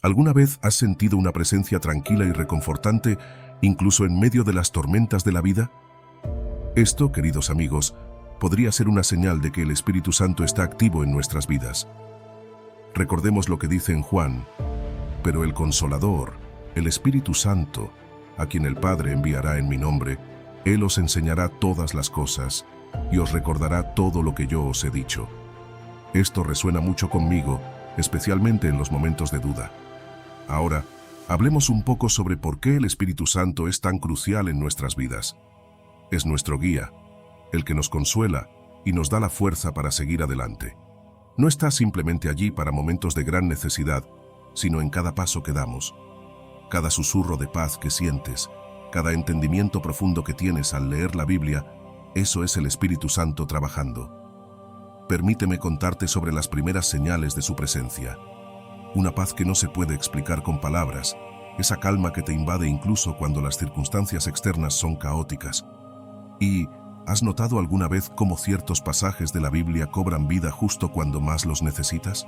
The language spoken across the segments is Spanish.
¿Alguna vez has sentido una presencia tranquila y reconfortante, incluso en medio de las tormentas de la vida? Esto, queridos amigos, podría ser una señal de que el Espíritu Santo está activo en nuestras vidas. Recordemos lo que dice en Juan: pero el Consolador, el Espíritu Santo, a quien el Padre enviará en mi nombre, Él os enseñará todas las cosas y os recordará todo lo que yo os he dicho. Esto resuena mucho conmigo, especialmente en los momentos de duda. Ahora, hablemos un poco sobre por qué el Espíritu Santo es tan crucial en nuestras vidas. Es nuestro guía, el que nos consuela y nos da la fuerza para seguir adelante. No está simplemente allí para momentos de gran necesidad, sino en cada paso que damos. Cada susurro de paz que sientes, cada entendimiento profundo que tienes al leer la Biblia, eso es el Espíritu Santo trabajando. Permíteme contarte sobre las primeras señales de su presencia. Una paz que no se puede explicar con palabras, esa calma que te invade incluso cuando las circunstancias externas son caóticas. ¿Y has notado alguna vez cómo ciertos pasajes de la Biblia cobran vida justo cuando más los necesitas?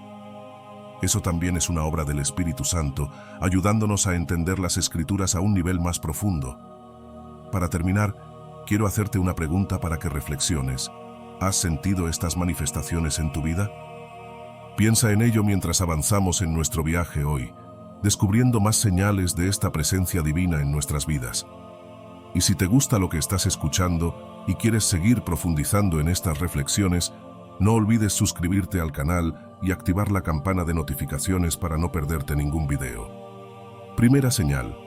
Eso también es una obra del Espíritu Santo, ayudándonos a entender las Escrituras a un nivel más profundo. Para terminar, quiero hacerte una pregunta para que reflexiones. ¿Has sentido estas manifestaciones en tu vida? Piensa en ello mientras avanzamos en nuestro viaje hoy, descubriendo más señales de esta presencia divina en nuestras vidas. Y si te gusta lo que estás escuchando y quieres seguir profundizando en estas reflexiones, no olvides suscribirte al canal y activar la campana de notificaciones para no perderte ningún video. Primera señal: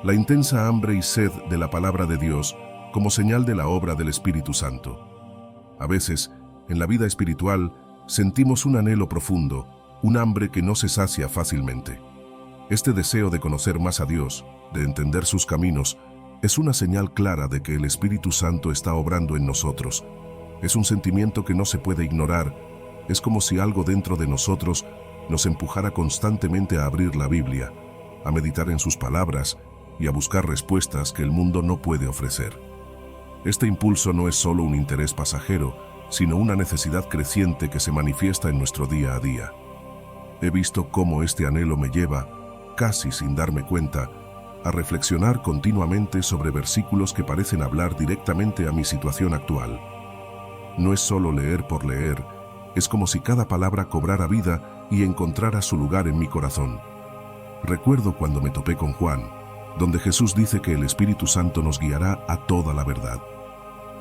la intensa hambre y sed de la palabra de Dios como señal de la obra del Espíritu Santo. A veces, en la vida espiritual, sentimos un anhelo profundo, un hambre que no se sacia fácilmente. Este deseo de conocer más a Dios, de entender sus caminos, es una señal clara de que el Espíritu Santo está obrando en nosotros. Es un sentimiento que no se puede ignorar. Es como si algo dentro de nosotros nos empujara constantemente a abrir la Biblia, a meditar en sus palabras y a buscar respuestas que el mundo no puede ofrecer. Este impulso no es solo un interés pasajero, sino una necesidad creciente que se manifiesta en nuestro día a día. He visto cómo este anhelo me lleva, casi sin darme cuenta, a reflexionar continuamente sobre versículos que parecen hablar directamente a mi situación actual. No es solo leer por leer, es como si cada palabra cobrara vida y encontrara su lugar en mi corazón. Recuerdo cuando me topé con Juan, donde Jesús dice que el Espíritu Santo nos guiará a toda la verdad.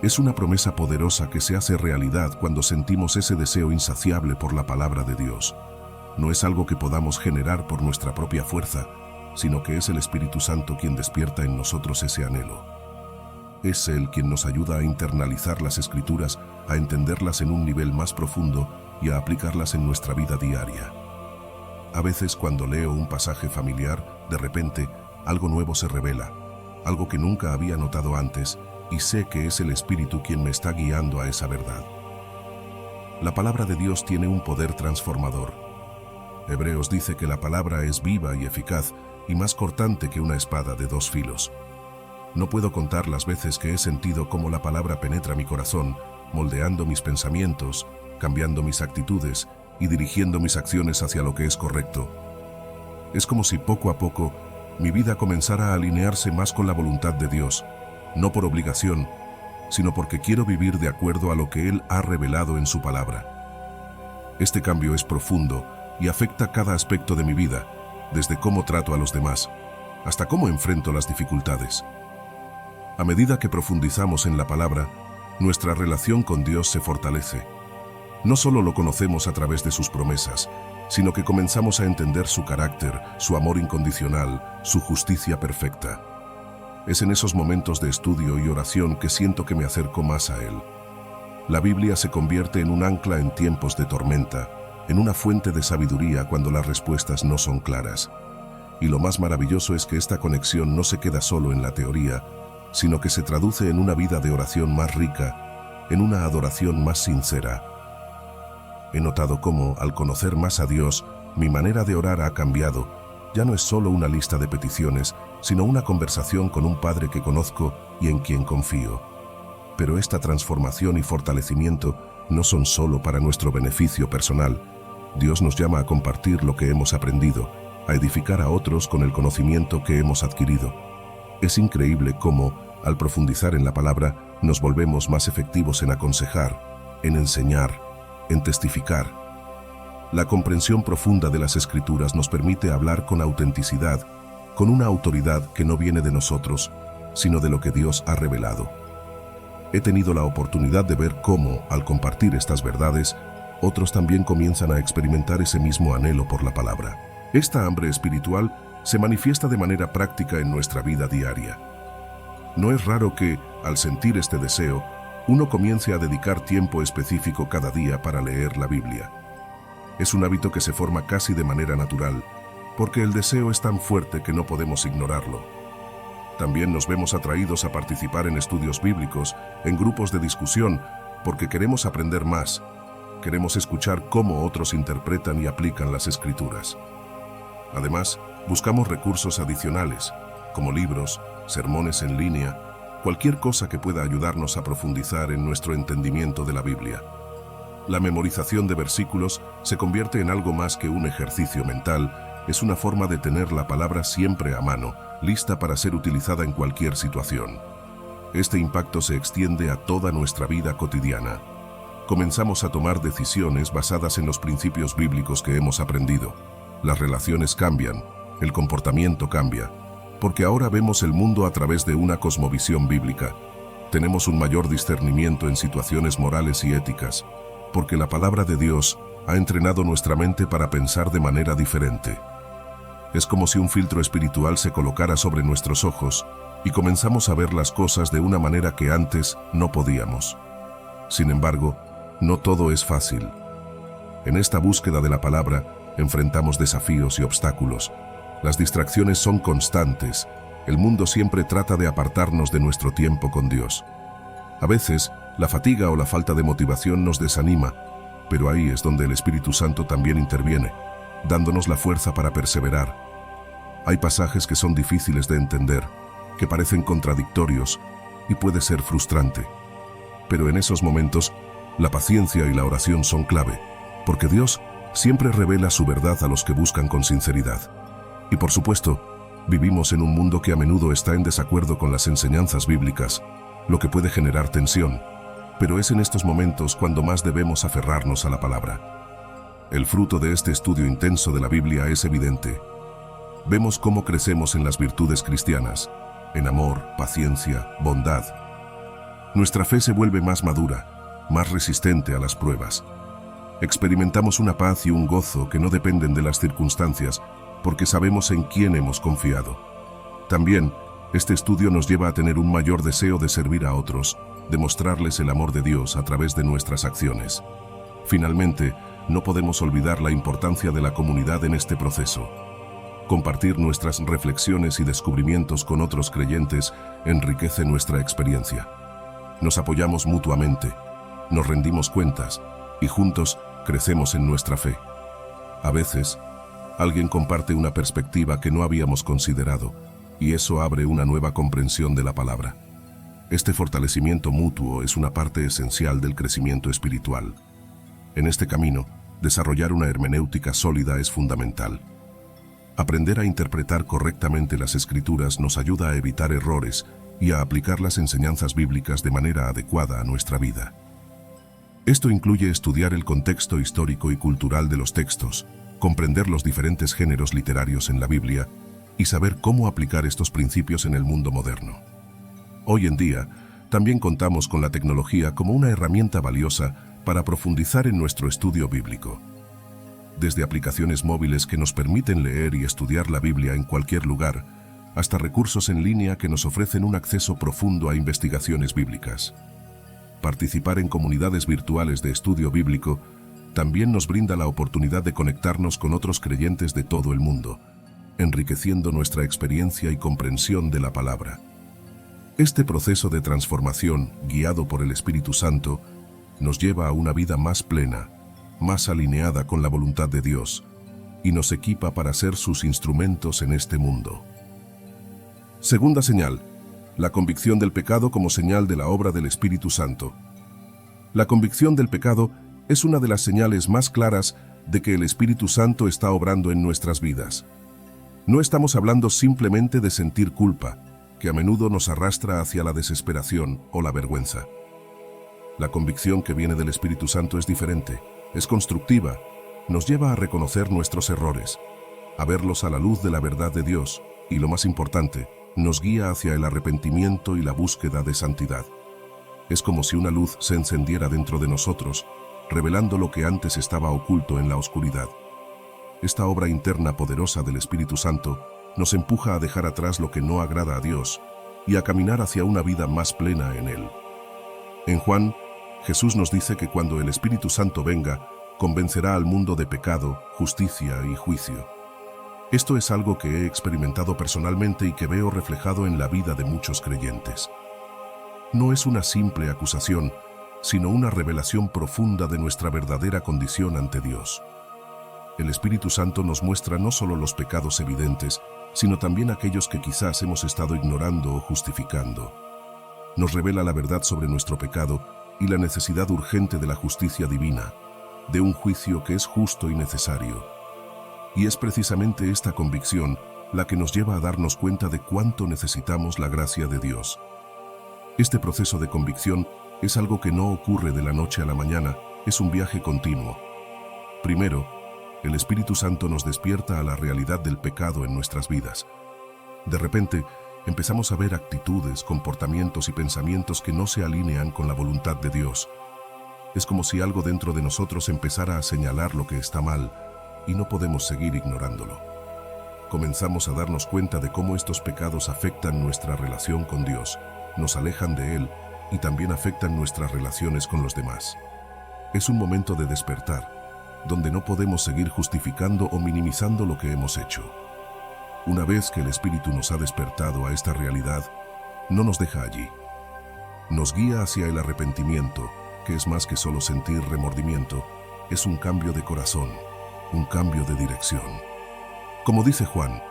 Es una promesa poderosa que se hace realidad cuando sentimos ese deseo insaciable por la palabra de Dios. No es algo que podamos generar por nuestra propia fuerza, sino que es el Espíritu Santo quien despierta en nosotros ese anhelo. Es Él quien nos ayuda a internalizar las Escrituras, a entenderlas en un nivel más profundo y a aplicarlas en nuestra vida diaria. A veces, cuando leo un pasaje familiar, de repente, algo nuevo se revela, algo que nunca había notado antes, y sé que es el Espíritu quien me está guiando a esa verdad. La palabra de Dios tiene un poder transformador. Hebreos dice que la palabra es viva y eficaz y más cortante que una espada de dos filos. No puedo contar las veces que he sentido cómo la palabra penetra mi corazón, moldeando mis pensamientos, cambiando mis actitudes y dirigiendo mis acciones hacia lo que es correcto. Es como si poco a poco mi vida comenzara a alinearse más con la voluntad de Dios, no por obligación, sino porque quiero vivir de acuerdo a lo que Él ha revelado en su palabra. Este cambio es profundo y afecta cada aspecto de mi vida, desde cómo trato a los demás, hasta cómo enfrento las dificultades. A medida que profundizamos en la palabra, nuestra relación con Dios se fortalece. No solo lo conocemos a través de sus promesas, sino que comenzamos a entender su carácter, su amor incondicional, su justicia perfecta. Es en esos momentos de estudio y oración que siento que me acerco más a Él. La Biblia se convierte en un ancla en tiempos de tormenta, en una fuente de sabiduría cuando las respuestas no son claras. Y lo más maravilloso es que esta conexión no se queda solo en la teoría, sino que se traduce en una vida de oración más rica, en una adoración más sincera. He notado cómo, al conocer más a Dios, mi manera de orar ha cambiado. Ya no es solo una lista de peticiones, sino una conversación con un Padre que conozco y en quien confío. Pero esta transformación y fortalecimiento no son solo para nuestro beneficio personal. Dios nos llama a compartir lo que hemos aprendido, a edificar a otros con el conocimiento que hemos adquirido. Es increíble cómo, al profundizar en la palabra, nos volvemos más efectivos en aconsejar, en enseñar, en testificar. La comprensión profunda de las Escrituras nos permite hablar con autenticidad, con una autoridad que no viene de nosotros, sino de lo que Dios ha revelado. He tenido la oportunidad de ver cómo, al compartir estas verdades, otros también comienzan a experimentar ese mismo anhelo por la palabra. Esta hambre espiritual se manifiesta de manera práctica en nuestra vida diaria. No es raro que, al sentir este deseo, uno comience a dedicar tiempo específico cada día para leer la Biblia. Es un hábito que se forma casi de manera natural, porque el deseo es tan fuerte que no podemos ignorarlo. También nos vemos atraídos a participar en estudios bíblicos, en grupos de discusión, porque queremos aprender más. Queremos escuchar cómo otros interpretan y aplican las Escrituras. Además, buscamos recursos adicionales, como libros, sermones en línea, cualquier cosa que pueda ayudarnos a profundizar en nuestro entendimiento de la Biblia. La memorización de versículos se convierte en algo más que un ejercicio mental, es una forma de tener la palabra siempre a mano, lista para ser utilizada en cualquier situación. Este impacto se extiende a toda nuestra vida cotidiana. Comenzamos a tomar decisiones basadas en los principios bíblicos que hemos aprendido. Las relaciones cambian, el comportamiento cambia, porque ahora vemos el mundo a través de una cosmovisión bíblica. Tenemos un mayor discernimiento en situaciones morales y éticas, porque la palabra de Dios ha entrenado nuestra mente para pensar de manera diferente. Es como si un filtro espiritual se colocara sobre nuestros ojos y comenzamos a ver las cosas de una manera que antes no podíamos. Sin embargo, no todo es fácil. En esta búsqueda de la palabra, enfrentamos desafíos y obstáculos. Las distracciones son constantes. El mundo siempre trata de apartarnos de nuestro tiempo con Dios. A veces, la fatiga o la falta de motivación nos desanima, pero ahí es donde el Espíritu Santo también interviene, dándonos la fuerza para perseverar. Hay pasajes que son difíciles de entender, que parecen contradictorios y puede ser frustrante. Pero en esos momentos, la paciencia y la oración son clave, porque Dios siempre revela su verdad a los que buscan con sinceridad. Y por supuesto, vivimos en un mundo que a menudo está en desacuerdo con las enseñanzas bíblicas, lo que puede generar tensión, pero es en estos momentos cuando más debemos aferrarnos a la palabra. El fruto de este estudio intenso de la Biblia es evidente. Vemos cómo crecemos en las virtudes cristianas, en amor, paciencia, bondad. Nuestra fe se vuelve más madura, más resistente a las pruebas. Experimentamos una paz y un gozo que no dependen de las circunstancias, porque sabemos en quién hemos confiado. También, este estudio nos lleva a tener un mayor deseo de servir a otros, de mostrarles el amor de Dios a través de nuestras acciones. Finalmente, no podemos olvidar la importancia de la comunidad en este proceso. Compartir nuestras reflexiones y descubrimientos con otros creyentes enriquece nuestra experiencia. Nos apoyamos mutuamente, nos rendimos cuentas y juntos crecemos en nuestra fe. A veces, alguien comparte una perspectiva que no habíamos considerado y eso abre una nueva comprensión de la palabra. Este fortalecimiento mutuo es una parte esencial del crecimiento espiritual. En este camino, desarrollar una hermenéutica sólida es fundamental. Aprender a interpretar correctamente las Escrituras nos ayuda a evitar errores y a aplicar las enseñanzas bíblicas de manera adecuada a nuestra vida. Esto incluye estudiar el contexto histórico y cultural de los textos, comprender los diferentes géneros literarios en la Biblia y saber cómo aplicar estos principios en el mundo moderno. Hoy en día, también contamos con la tecnología como una herramienta valiosa para profundizar en nuestro estudio bíblico. Desde aplicaciones móviles que nos permiten leer y estudiar la Biblia en cualquier lugar, hasta recursos en línea que nos ofrecen un acceso profundo a investigaciones bíblicas. Participar en comunidades virtuales de estudio bíblico también nos brinda la oportunidad de conectarnos con otros creyentes de todo el mundo, enriqueciendo nuestra experiencia y comprensión de la palabra. Este proceso de transformación, guiado por el Espíritu Santo, nos lleva a una vida más plena, más alineada con la voluntad de Dios, y nos equipa para ser sus instrumentos en este mundo. Segunda señal, la convicción del pecado como señal de la obra del Espíritu Santo. La convicción del pecado es una de las señales más claras de que el Espíritu Santo está obrando en nuestras vidas. No estamos hablando simplemente de sentir culpa, que a menudo nos arrastra hacia la desesperación o la vergüenza. La convicción que viene del Espíritu Santo es diferente, es constructiva, nos lleva a reconocer nuestros errores, a verlos a la luz de la verdad de Dios y, lo más importante, nos guía hacia el arrepentimiento y la búsqueda de santidad. Es como si una luz se encendiera dentro de nosotros, revelando lo que antes estaba oculto en la oscuridad. Esta obra interna poderosa del Espíritu Santo nos empuja a dejar atrás lo que no agrada a Dios y a caminar hacia una vida más plena en Él. En Juan, Jesús nos dice que cuando el Espíritu Santo venga, convencerá al mundo de pecado, justicia y juicio. Esto es algo que he experimentado personalmente y que veo reflejado en la vida de muchos creyentes. No es una simple acusación, sino una revelación profunda de nuestra verdadera condición ante Dios. El Espíritu Santo nos muestra no solo los pecados evidentes, sino también aquellos que quizás hemos estado ignorando o justificando. Nos revela la verdad sobre nuestro pecado y la necesidad urgente de la justicia divina, de un juicio que es justo y necesario. Y es precisamente esta convicción la que nos lleva a darnos cuenta de cuánto necesitamos la gracia de Dios. Este proceso de convicción es algo que no ocurre de la noche a la mañana, es un viaje continuo. Primero, el Espíritu Santo nos despierta a la realidad del pecado en nuestras vidas. De repente, empezamos a ver actitudes, comportamientos y pensamientos que no se alinean con la voluntad de Dios. Es como si algo dentro de nosotros empezara a señalar lo que está mal y no podemos seguir ignorándolo. Comenzamos a darnos cuenta de cómo estos pecados afectan nuestra relación con Dios, nos alejan de Él y también afectan nuestras relaciones con los demás. Es un momento de despertar, donde no podemos seguir justificando o minimizando lo que hemos hecho. Una vez que el Espíritu nos ha despertado a esta realidad, no nos deja allí. Nos guía hacia el arrepentimiento, que es más que solo sentir remordimiento, es un cambio de corazón, un cambio de dirección. Como dice Juan,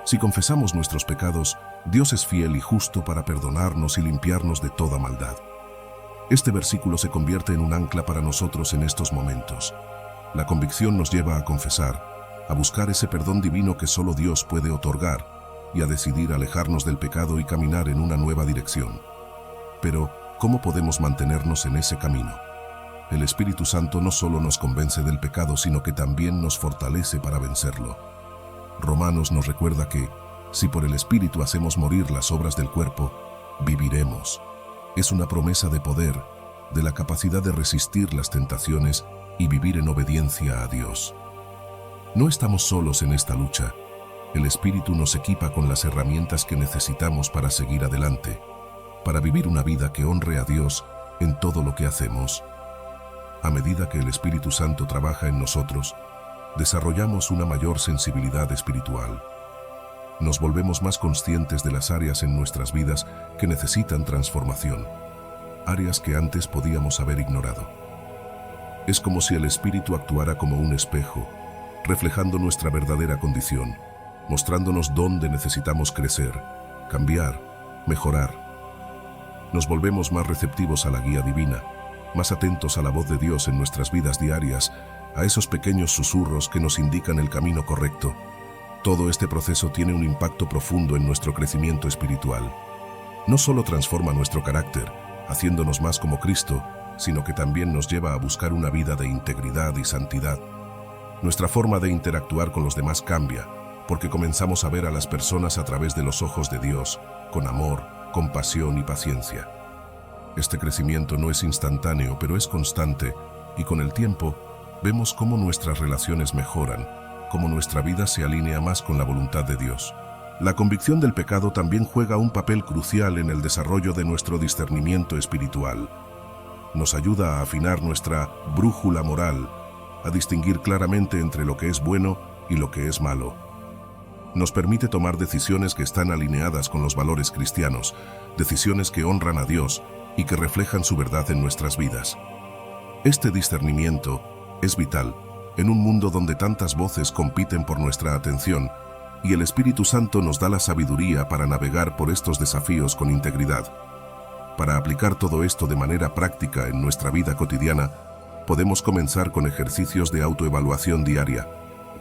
si confesamos nuestros pecados, Dios es fiel y justo para perdonarnos y limpiarnos de toda maldad. Este versículo se convierte en un ancla para nosotros en estos momentos. La convicción nos lleva a confesar, a buscar ese perdón divino que solo Dios puede otorgar y a decidir alejarnos del pecado y caminar en una nueva dirección. Pero, ¿cómo podemos mantenernos en ese camino? El Espíritu Santo no solo nos convence del pecado, sino que también nos fortalece para vencerlo. Romanos nos recuerda que, si por el Espíritu hacemos morir las obras del cuerpo, viviremos. Es una promesa de poder, de la capacidad de resistir las tentaciones y vivir en obediencia a Dios. No estamos solos en esta lucha. El Espíritu nos equipa con las herramientas que necesitamos para seguir adelante, para vivir una vida que honre a Dios en todo lo que hacemos. A medida que el Espíritu Santo trabaja en nosotros, desarrollamos una mayor sensibilidad espiritual. Nos volvemos más conscientes de las áreas en nuestras vidas que necesitan transformación, áreas que antes podíamos haber ignorado. Es como si el Espíritu actuara como un espejo, reflejando nuestra verdadera condición, mostrándonos dónde necesitamos crecer, cambiar, mejorar. Nos volvemos más receptivos a la guía divina, más atentos a la voz de Dios en nuestras vidas diarias, a esos pequeños susurros que nos indican el camino correcto. Todo este proceso tiene un impacto profundo en nuestro crecimiento espiritual. No solo transforma nuestro carácter, haciéndonos más como Cristo, sino que también nos lleva a buscar una vida de integridad y santidad. Nuestra forma de interactuar con los demás cambia, porque comenzamos a ver a las personas a través de los ojos de Dios, con amor, compasión y paciencia. Este crecimiento no es instantáneo, pero es constante, y con el tiempo, vemos cómo nuestras relaciones mejoran, cómo nuestra vida se alinea más con la voluntad de Dios. La convicción del pecado también juega un papel crucial en el desarrollo de nuestro discernimiento espiritual. Nos ayuda a afinar nuestra brújula moral, a distinguir claramente entre lo que es bueno y lo que es malo. Nos permite tomar decisiones que están alineadas con los valores cristianos, decisiones que honran a Dios y que reflejan su verdad en nuestras vidas. Este discernimiento es vital en un mundo donde tantas voces compiten por nuestra atención, y el Espíritu Santo nos da la sabiduría para navegar por estos desafíos con integridad. Para aplicar todo esto de manera práctica en nuestra vida cotidiana, podemos comenzar con ejercicios de autoevaluación diaria.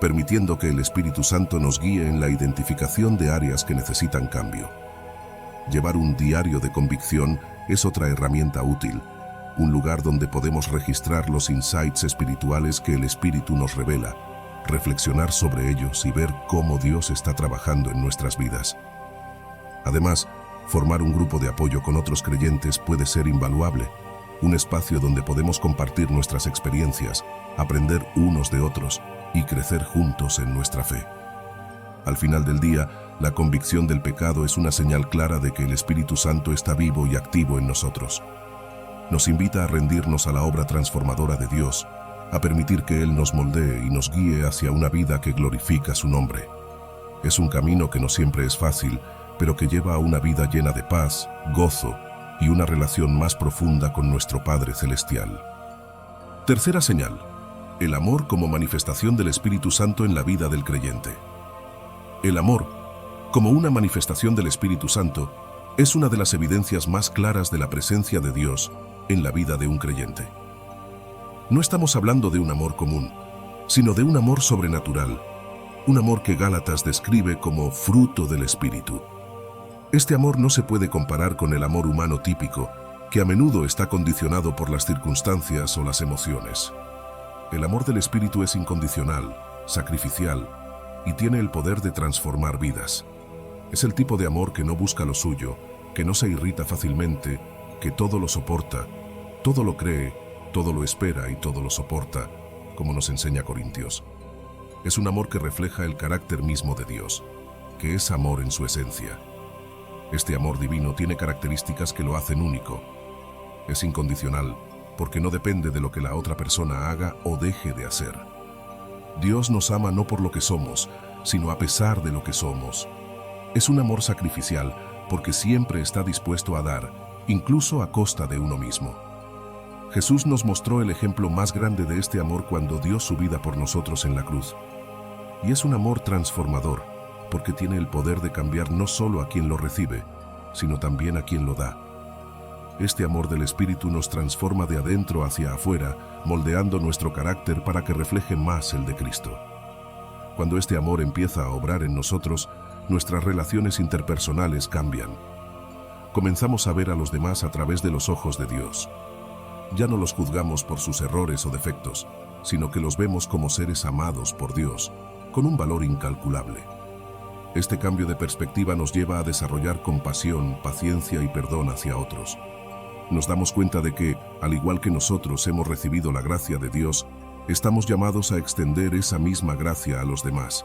permitiendo que el Espíritu Santo nos guíe en la identificación de áreas que necesitan cambio. Llevar un diario de convicción es otra herramienta útil, un lugar donde podemos registrar los insights espirituales que el Espíritu nos revela, reflexionar sobre ellos y ver cómo Dios está trabajando en nuestras vidas. Además, formar un grupo de apoyo con otros creyentes puede ser invaluable, un espacio donde podemos compartir nuestras experiencias, aprender unos de otros y crecer juntos en nuestra fe. Al final del día, la convicción del pecado es una señal clara de que el Espíritu Santo está vivo y activo en nosotros. Nos invita a rendirnos a la obra transformadora de Dios, a permitir que Él nos moldee y nos guíe hacia una vida que glorifica su nombre. Es un camino que no siempre es fácil, pero que lleva a una vida llena de paz, gozo y una relación más profunda con nuestro Padre Celestial. Tercera señal: el amor como manifestación del Espíritu Santo en la vida del creyente. El amor, como una manifestación del Espíritu Santo, es una de las evidencias más claras de la presencia de Dios en la vida de un creyente. No estamos hablando de un amor común, sino de un amor sobrenatural, un amor que Gálatas describe como fruto del Espíritu. Este amor no se puede comparar con el amor humano típico, que a menudo está condicionado por las circunstancias o las emociones. El amor del Espíritu es incondicional, sacrificial, y tiene el poder de transformar vidas. Es el tipo de amor que no busca lo suyo, que no se irrita fácilmente, que todo lo soporta, todo lo cree, todo lo espera y todo lo soporta, como nos enseña Corintios. Es un amor que refleja el carácter mismo de Dios, que es amor en su esencia. Este amor divino tiene características que lo hacen único. Es incondicional, porque no depende de lo que la otra persona haga o deje de hacer. Dios nos ama no por lo que somos, sino a pesar de lo que somos. Es un amor sacrificial, porque siempre está dispuesto a dar, incluso a costa de uno mismo. Jesús nos mostró el ejemplo más grande de este amor cuando dio su vida por nosotros en la cruz. Y es un amor transformador, porque tiene el poder de cambiar no solo a quien lo recibe, sino también a quien lo da. Este amor del Espíritu nos transforma de adentro hacia afuera, moldeando nuestro carácter para que refleje más el de Cristo. Cuando este amor empieza a obrar en nosotros, nuestras relaciones interpersonales cambian. Comenzamos a ver a los demás a través de los ojos de Dios. Ya no los juzgamos por sus errores o defectos, sino que los vemos como seres amados por Dios, con un valor incalculable. Este cambio de perspectiva nos lleva a desarrollar compasión, paciencia y perdón hacia otros. Nos damos cuenta de que, al igual que nosotros hemos recibido la gracia de Dios, estamos llamados a extender esa misma gracia a los demás.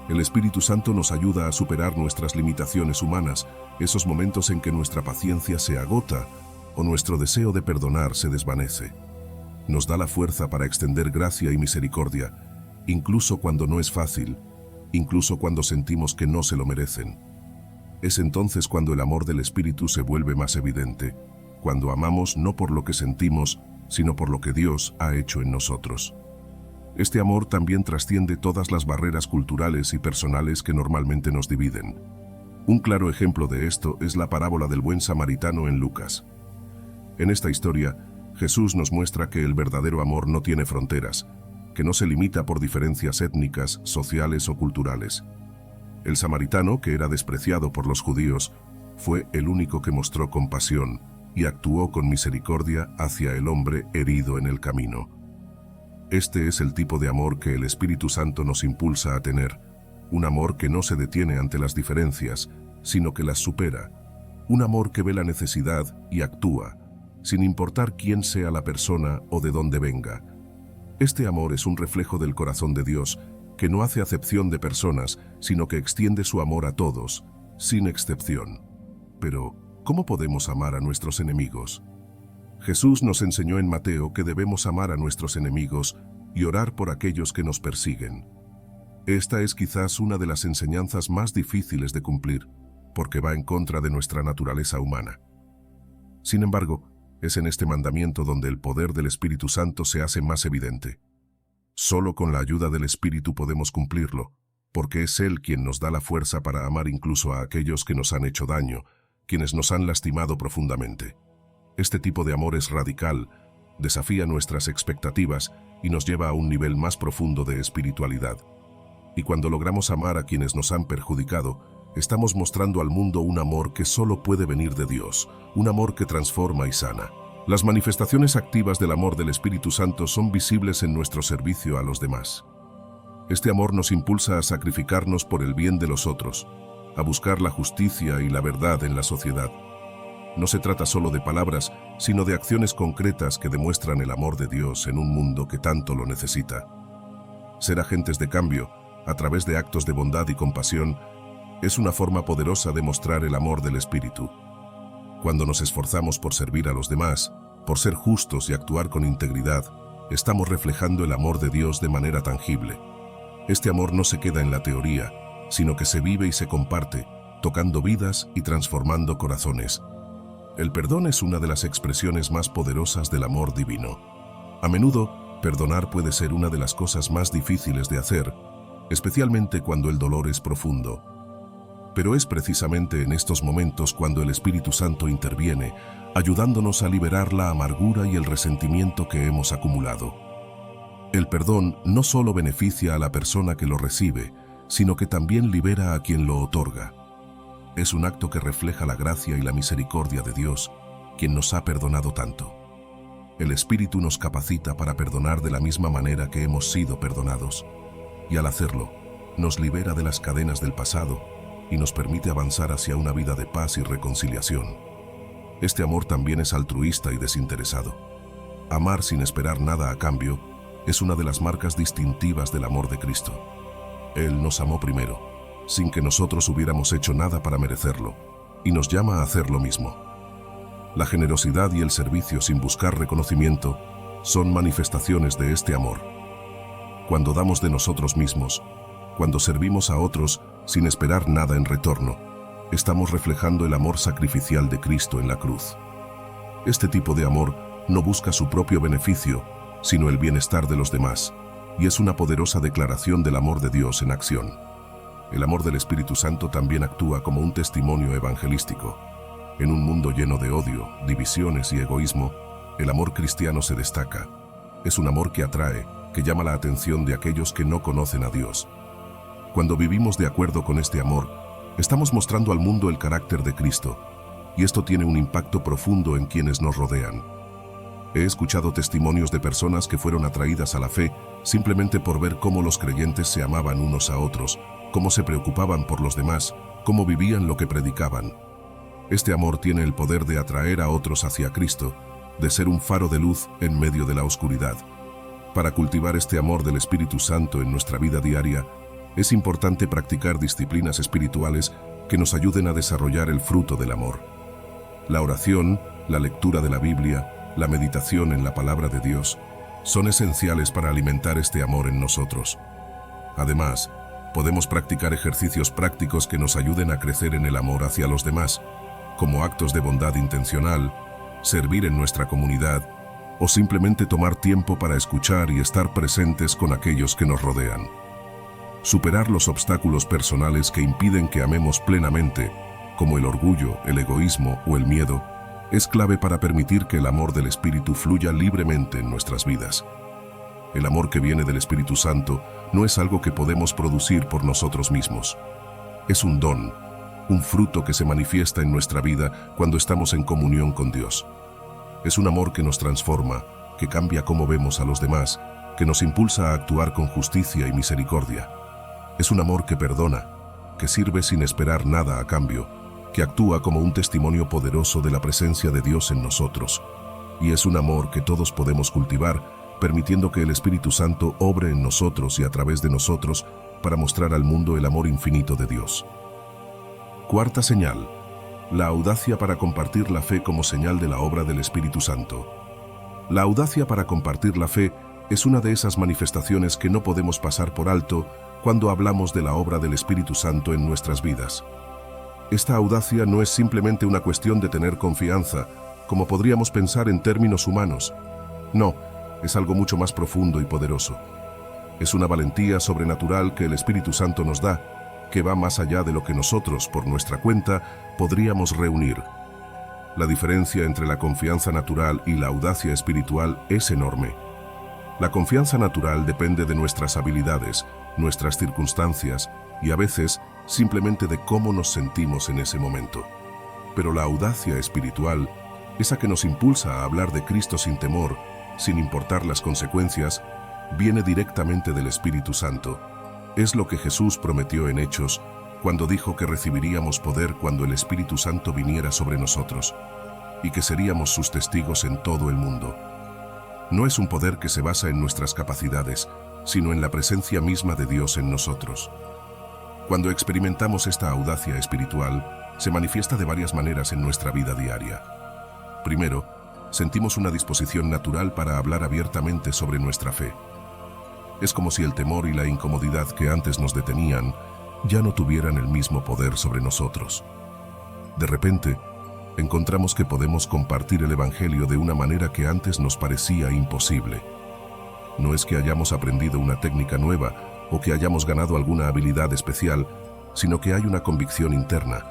El Espíritu Santo nos ayuda a superar nuestras limitaciones humanas, esos momentos en que nuestra paciencia se agota o nuestro deseo de perdonar se desvanece. Nos da la fuerza para extender gracia y misericordia, incluso cuando no es fácil, incluso cuando sentimos que no se lo merecen. Es entonces cuando el amor del Espíritu se vuelve más evidente, cuando amamos no por lo que sentimos, sino por lo que Dios ha hecho en nosotros. Este amor también trasciende todas las barreras culturales y personales que normalmente nos dividen. Un claro ejemplo de esto es la parábola del buen samaritano en Lucas. En esta historia, Jesús nos muestra que el verdadero amor no tiene fronteras, que no se limita por diferencias étnicas, sociales o culturales. El samaritano, que era despreciado por los judíos, fue el único que mostró compasión y actuó con misericordia hacia el hombre herido en el camino. Este es el tipo de amor que el Espíritu Santo nos impulsa a tener, un amor que no se detiene ante las diferencias, sino que las supera, un amor que ve la necesidad y actúa, sin importar quién sea la persona o de dónde venga. Este amor es un reflejo del corazón de Dios, que no hace acepción de personas, sino que extiende su amor a todos, sin excepción. Pero, ¿cómo podemos amar a nuestros enemigos? Jesús nos enseñó en Mateo que debemos amar a nuestros enemigos y orar por aquellos que nos persiguen. Esta es quizás una de las enseñanzas más difíciles de cumplir, porque va en contra de nuestra naturaleza humana. Sin embargo, es en este mandamiento donde el poder del Espíritu Santo se hace más evidente. Solo con la ayuda del Espíritu podemos cumplirlo, porque es Él quien nos da la fuerza para amar incluso a aquellos que nos han hecho daño, quienes nos han lastimado profundamente. Este tipo de amor es radical, desafía nuestras expectativas y nos lleva a un nivel más profundo de espiritualidad. Y cuando logramos amar a quienes nos han perjudicado, estamos mostrando al mundo un amor que solo puede venir de Dios, un amor que transforma y sana. Las manifestaciones activas del amor del Espíritu Santo son visibles en nuestro servicio a los demás. Este amor nos impulsa a sacrificarnos por el bien de los otros, a buscar la justicia y la verdad en la sociedad. No se trata solo de palabras, sino de acciones concretas que demuestran el amor de Dios en un mundo que tanto lo necesita. Ser agentes de cambio, a través de actos de bondad y compasión, es una forma poderosa de mostrar el amor del Espíritu. Cuando nos esforzamos por servir a los demás, por ser justos y actuar con integridad, estamos reflejando el amor de Dios de manera tangible. Este amor no se queda en la teoría, sino que se vive y se comparte, tocando vidas y transformando corazones. El perdón es una de las expresiones más poderosas del amor divino. A menudo, perdonar puede ser una de las cosas más difíciles de hacer, especialmente cuando el dolor es profundo. Pero es precisamente en estos momentos cuando el Espíritu Santo interviene, ayudándonos a liberar la amargura y el resentimiento que hemos acumulado. El perdón no solo beneficia a la persona que lo recibe, sino que también libera a quien lo otorga. Es un acto que refleja la gracia y la misericordia de Dios, quien nos ha perdonado tanto. El Espíritu nos capacita para perdonar de la misma manera que hemos sido perdonados, y al hacerlo, nos libera de las cadenas del pasado y nos permite avanzar hacia una vida de paz y reconciliación. Este amor también es altruista y desinteresado. Amar sin esperar nada a cambio es una de las marcas distintivas del amor de Cristo. Él nos amó primero, sin que nosotros hubiéramos hecho nada para merecerlo, y nos llama a hacer lo mismo. La generosidad y el servicio sin buscar reconocimiento son manifestaciones de este amor. Cuando damos de nosotros mismos, cuando servimos a otros sin esperar nada en retorno, estamos reflejando el amor sacrificial de Cristo en la cruz. Este tipo de amor no busca su propio beneficio, sino el bienestar de los demás, y es una poderosa declaración del amor de Dios en acción. El amor del Espíritu Santo también actúa como un testimonio evangelístico. En un mundo lleno de odio, divisiones y egoísmo, el amor cristiano se destaca. Es un amor que atrae, que llama la atención de aquellos que no conocen a Dios. Cuando vivimos de acuerdo con este amor, estamos mostrando al mundo el carácter de Cristo, y esto tiene un impacto profundo en quienes nos rodean. He escuchado testimonios de personas que fueron atraídas a la fe simplemente por ver cómo los creyentes se amaban unos a otros, cómo se preocupaban por los demás, cómo vivían lo que predicaban. Este amor tiene el poder de atraer a otros hacia Cristo, de ser un faro de luz en medio de la oscuridad. Para cultivar este amor del Espíritu Santo en nuestra vida diaria, es importante practicar disciplinas espirituales que nos ayuden a desarrollar el fruto del amor. La oración, la lectura de la Biblia, la meditación en la palabra de Dios son esenciales para alimentar este amor en nosotros. Además, podemos practicar ejercicios prácticos que nos ayuden a crecer en el amor hacia los demás, como actos de bondad intencional, servir en nuestra comunidad o simplemente tomar tiempo para escuchar y estar presentes con aquellos que nos rodean. Superar los obstáculos personales que impiden que amemos plenamente, como el orgullo, el egoísmo o el miedo, es clave para permitir que el amor del Espíritu fluya libremente en nuestras vidas. El amor que viene del Espíritu Santo no es algo que podemos producir por nosotros mismos. Es un don, un fruto que se manifiesta en nuestra vida cuando estamos en comunión con Dios. Es un amor que nos transforma, que cambia cómo vemos a los demás, que nos impulsa a actuar con justicia y misericordia. Es un amor que perdona, que sirve sin esperar nada a cambio, que actúa como un testimonio poderoso de la presencia de Dios en nosotros. Y es un amor que todos podemos cultivar, permitiendo que el Espíritu Santo obre en nosotros y a través de nosotros para mostrar al mundo el amor infinito de Dios. Cuarta señal: la audacia para compartir la fe como señal de la obra del Espíritu Santo. La audacia para compartir la fe es una de esas manifestaciones que no podemos pasar por alto cuando hablamos de la obra del Espíritu Santo en nuestras vidas. Esta audacia no es simplemente una cuestión de tener confianza, como podríamos pensar en términos humanos. No, es algo mucho más profundo y poderoso. Es una valentía sobrenatural que el Espíritu Santo nos da, que va más allá de lo que nosotros, por nuestra cuenta, podríamos reunir. La diferencia entre la confianza natural y la audacia espiritual es enorme. La confianza natural depende de nuestras habilidades, nuestras circunstancias y a veces simplemente de cómo nos sentimos en ese momento. Pero la audacia espiritual, esa que nos impulsa a hablar de Cristo sin temor, sin importar las consecuencias, viene directamente del Espíritu Santo. Es lo que Jesús prometió en Hechos, cuando dijo que recibiríamos poder cuando el Espíritu Santo viniera sobre nosotros, y que seríamos sus testigos en todo el mundo. No es un poder que se basa en nuestras capacidades, sino en la presencia misma de Dios en nosotros. Cuando experimentamos esta audacia espiritual, se manifiesta de varias maneras en nuestra vida diaria. Primero, sentimos una disposición natural para hablar abiertamente sobre nuestra fe. Es como si el temor y la incomodidad que antes nos detenían ya no tuvieran el mismo poder sobre nosotros. De repente, encontramos que podemos compartir el Evangelio de una manera que antes nos parecía imposible. No es que hayamos aprendido una técnica nueva o que hayamos ganado alguna habilidad especial, sino que hay una convicción interna,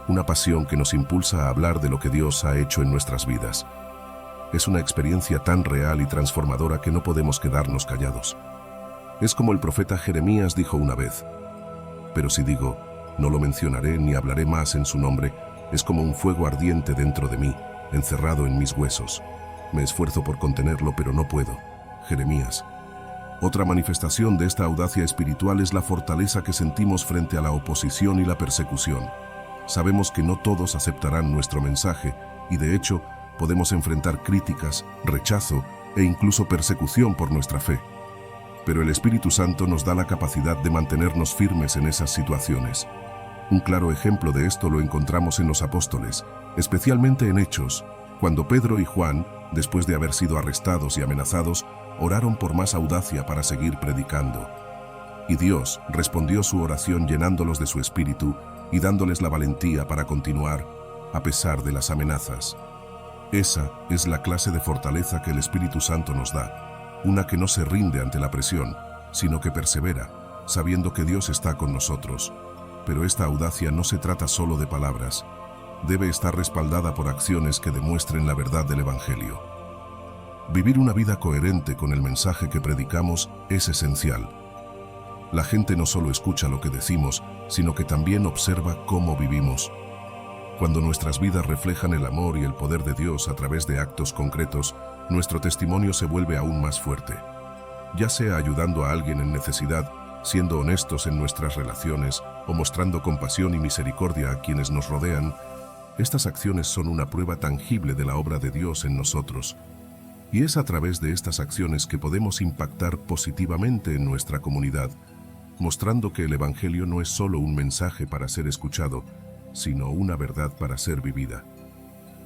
una pasión que nos impulsa a hablar de lo que Dios ha hecho en nuestras vidas. Es una experiencia tan real y transformadora que no podemos quedarnos callados. Es como el profeta Jeremías dijo una vez: pero si digo, no lo mencionaré ni hablaré más en su nombre, es como un fuego ardiente dentro de mí, encerrado en mis huesos. Me esfuerzo por contenerlo, pero no puedo. Jeremías. Otra manifestación de esta audacia espiritual es la fortaleza que sentimos frente a la oposición y la persecución. Sabemos que no todos aceptarán nuestro mensaje y, de hecho, podemos enfrentar críticas, rechazo e incluso persecución por nuestra fe. Pero el Espíritu Santo nos da la capacidad de mantenernos firmes en esas situaciones. Un claro ejemplo de esto lo encontramos en los apóstoles, especialmente en Hechos, cuando Pedro y Juan, después de haber sido arrestados y amenazados, oraron por más audacia para seguir predicando. Y Dios respondió su oración llenándolos de su Espíritu y dándoles la valentía para continuar, a pesar de las amenazas. Esa es la clase de fortaleza que el Espíritu Santo nos da, una que no se rinde ante la presión, sino que persevera, sabiendo que Dios está con nosotros. Pero esta audacia no se trata solo de palabras, debe estar respaldada por acciones que demuestren la verdad del Evangelio. Vivir una vida coherente con el mensaje que predicamos es esencial. La gente no solo escucha lo que decimos, sino que también observa cómo vivimos. Cuando nuestras vidas reflejan el amor y el poder de Dios a través de actos concretos, nuestro testimonio se vuelve aún más fuerte. Ya sea ayudando a alguien en necesidad, siendo honestos en nuestras relaciones o mostrando compasión y misericordia a quienes nos rodean, estas acciones son una prueba tangible de la obra de Dios en nosotros. Y es a través de estas acciones que podemos impactar positivamente en nuestra comunidad, mostrando que el Evangelio no es solo un mensaje para ser escuchado, sino una verdad para ser vivida.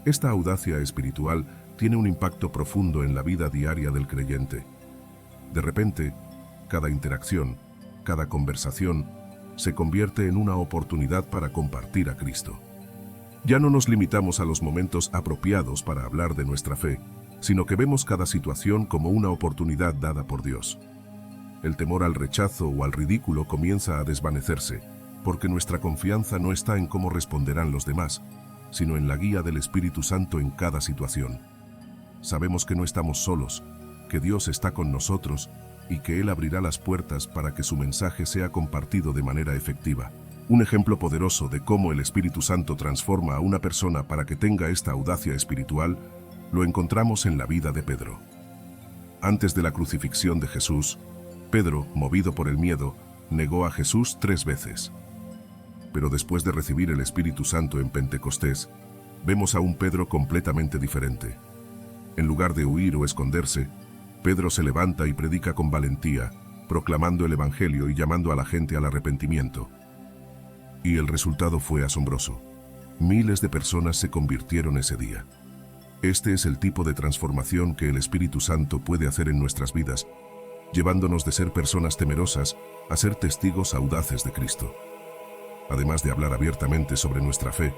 Esta audacia espiritual tiene un impacto profundo en la vida diaria del creyente. De repente, cada interacción, cada conversación, se convierte en una oportunidad para compartir a Cristo. Ya no nos limitamos a los momentos apropiados para hablar de nuestra fe, sino que vemos cada situación como una oportunidad dada por Dios. El temor al rechazo o al ridículo comienza a desvanecerse, porque nuestra confianza no está en cómo responderán los demás, sino en la guía del Espíritu Santo en cada situación. Sabemos que no estamos solos, que Dios está con nosotros y que Él abrirá las puertas para que su mensaje sea compartido de manera efectiva. Un ejemplo poderoso de cómo el Espíritu Santo transforma a una persona para que tenga esta audacia espiritual lo encontramos en la vida de Pedro. Antes de la crucifixión de Jesús, Pedro, movido por el miedo, negó a Jesús 3 veces. Pero después de recibir el Espíritu Santo en Pentecostés, vemos a un Pedro completamente diferente. En lugar de huir o esconderse, Pedro se levanta y predica con valentía, proclamando el Evangelio y llamando a la gente al arrepentimiento. Y el resultado fue asombroso. Miles de personas se convirtieron ese día. Este es el tipo de transformación que el Espíritu Santo puede hacer en nuestras vidas, llevándonos de ser personas temerosas a ser testigos audaces de Cristo. Además de hablar abiertamente sobre nuestra fe,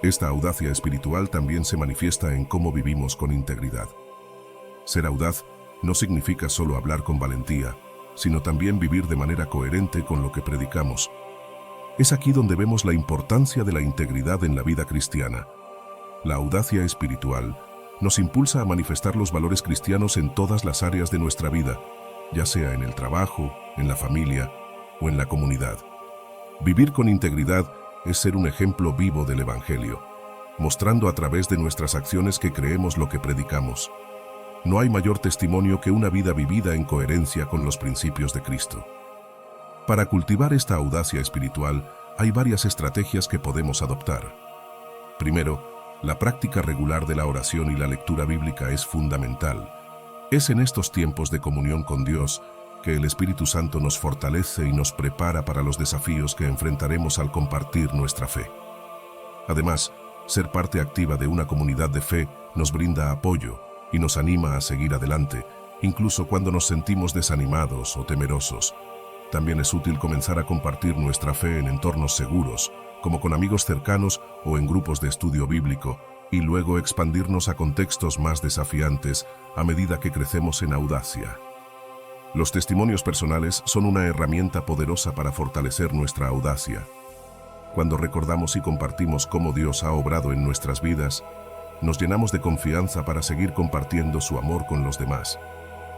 esta audacia espiritual también se manifiesta en cómo vivimos con integridad. Ser audaz no significa solo hablar con valentía, sino también vivir de manera coherente con lo que predicamos. Es aquí donde vemos la importancia de la integridad en la vida cristiana. La audacia espiritual nos impulsa a manifestar los valores cristianos en todas las áreas de nuestra vida, ya sea en el trabajo, en la familia, o en la comunidad. Vivir con integridad es ser un ejemplo vivo del Evangelio, mostrando a través de nuestras acciones que creemos lo que predicamos. No hay mayor testimonio que una vida vivida en coherencia con los principios de Cristo. Para cultivar esta audacia espiritual, hay varias estrategias que podemos adoptar. Primero, la práctica regular de la oración y la lectura bíblica es fundamental. Es en estos tiempos de comunión con Dios que el Espíritu Santo nos fortalece y nos prepara para los desafíos que enfrentaremos al compartir nuestra fe. Además, ser parte activa de una comunidad de fe nos brinda apoyo y nos anima a seguir adelante, incluso cuando nos sentimos desanimados o temerosos. También es útil comenzar a compartir nuestra fe en entornos seguros, como con amigos cercanos o en grupos de estudio bíblico, y luego expandirnos a contextos más desafiantes a medida que crecemos en audacia. Los testimonios personales son una herramienta poderosa para fortalecer nuestra audacia. Cuando recordamos y compartimos cómo Dios ha obrado en nuestras vidas, nos llenamos de confianza para seguir compartiendo su amor con los demás.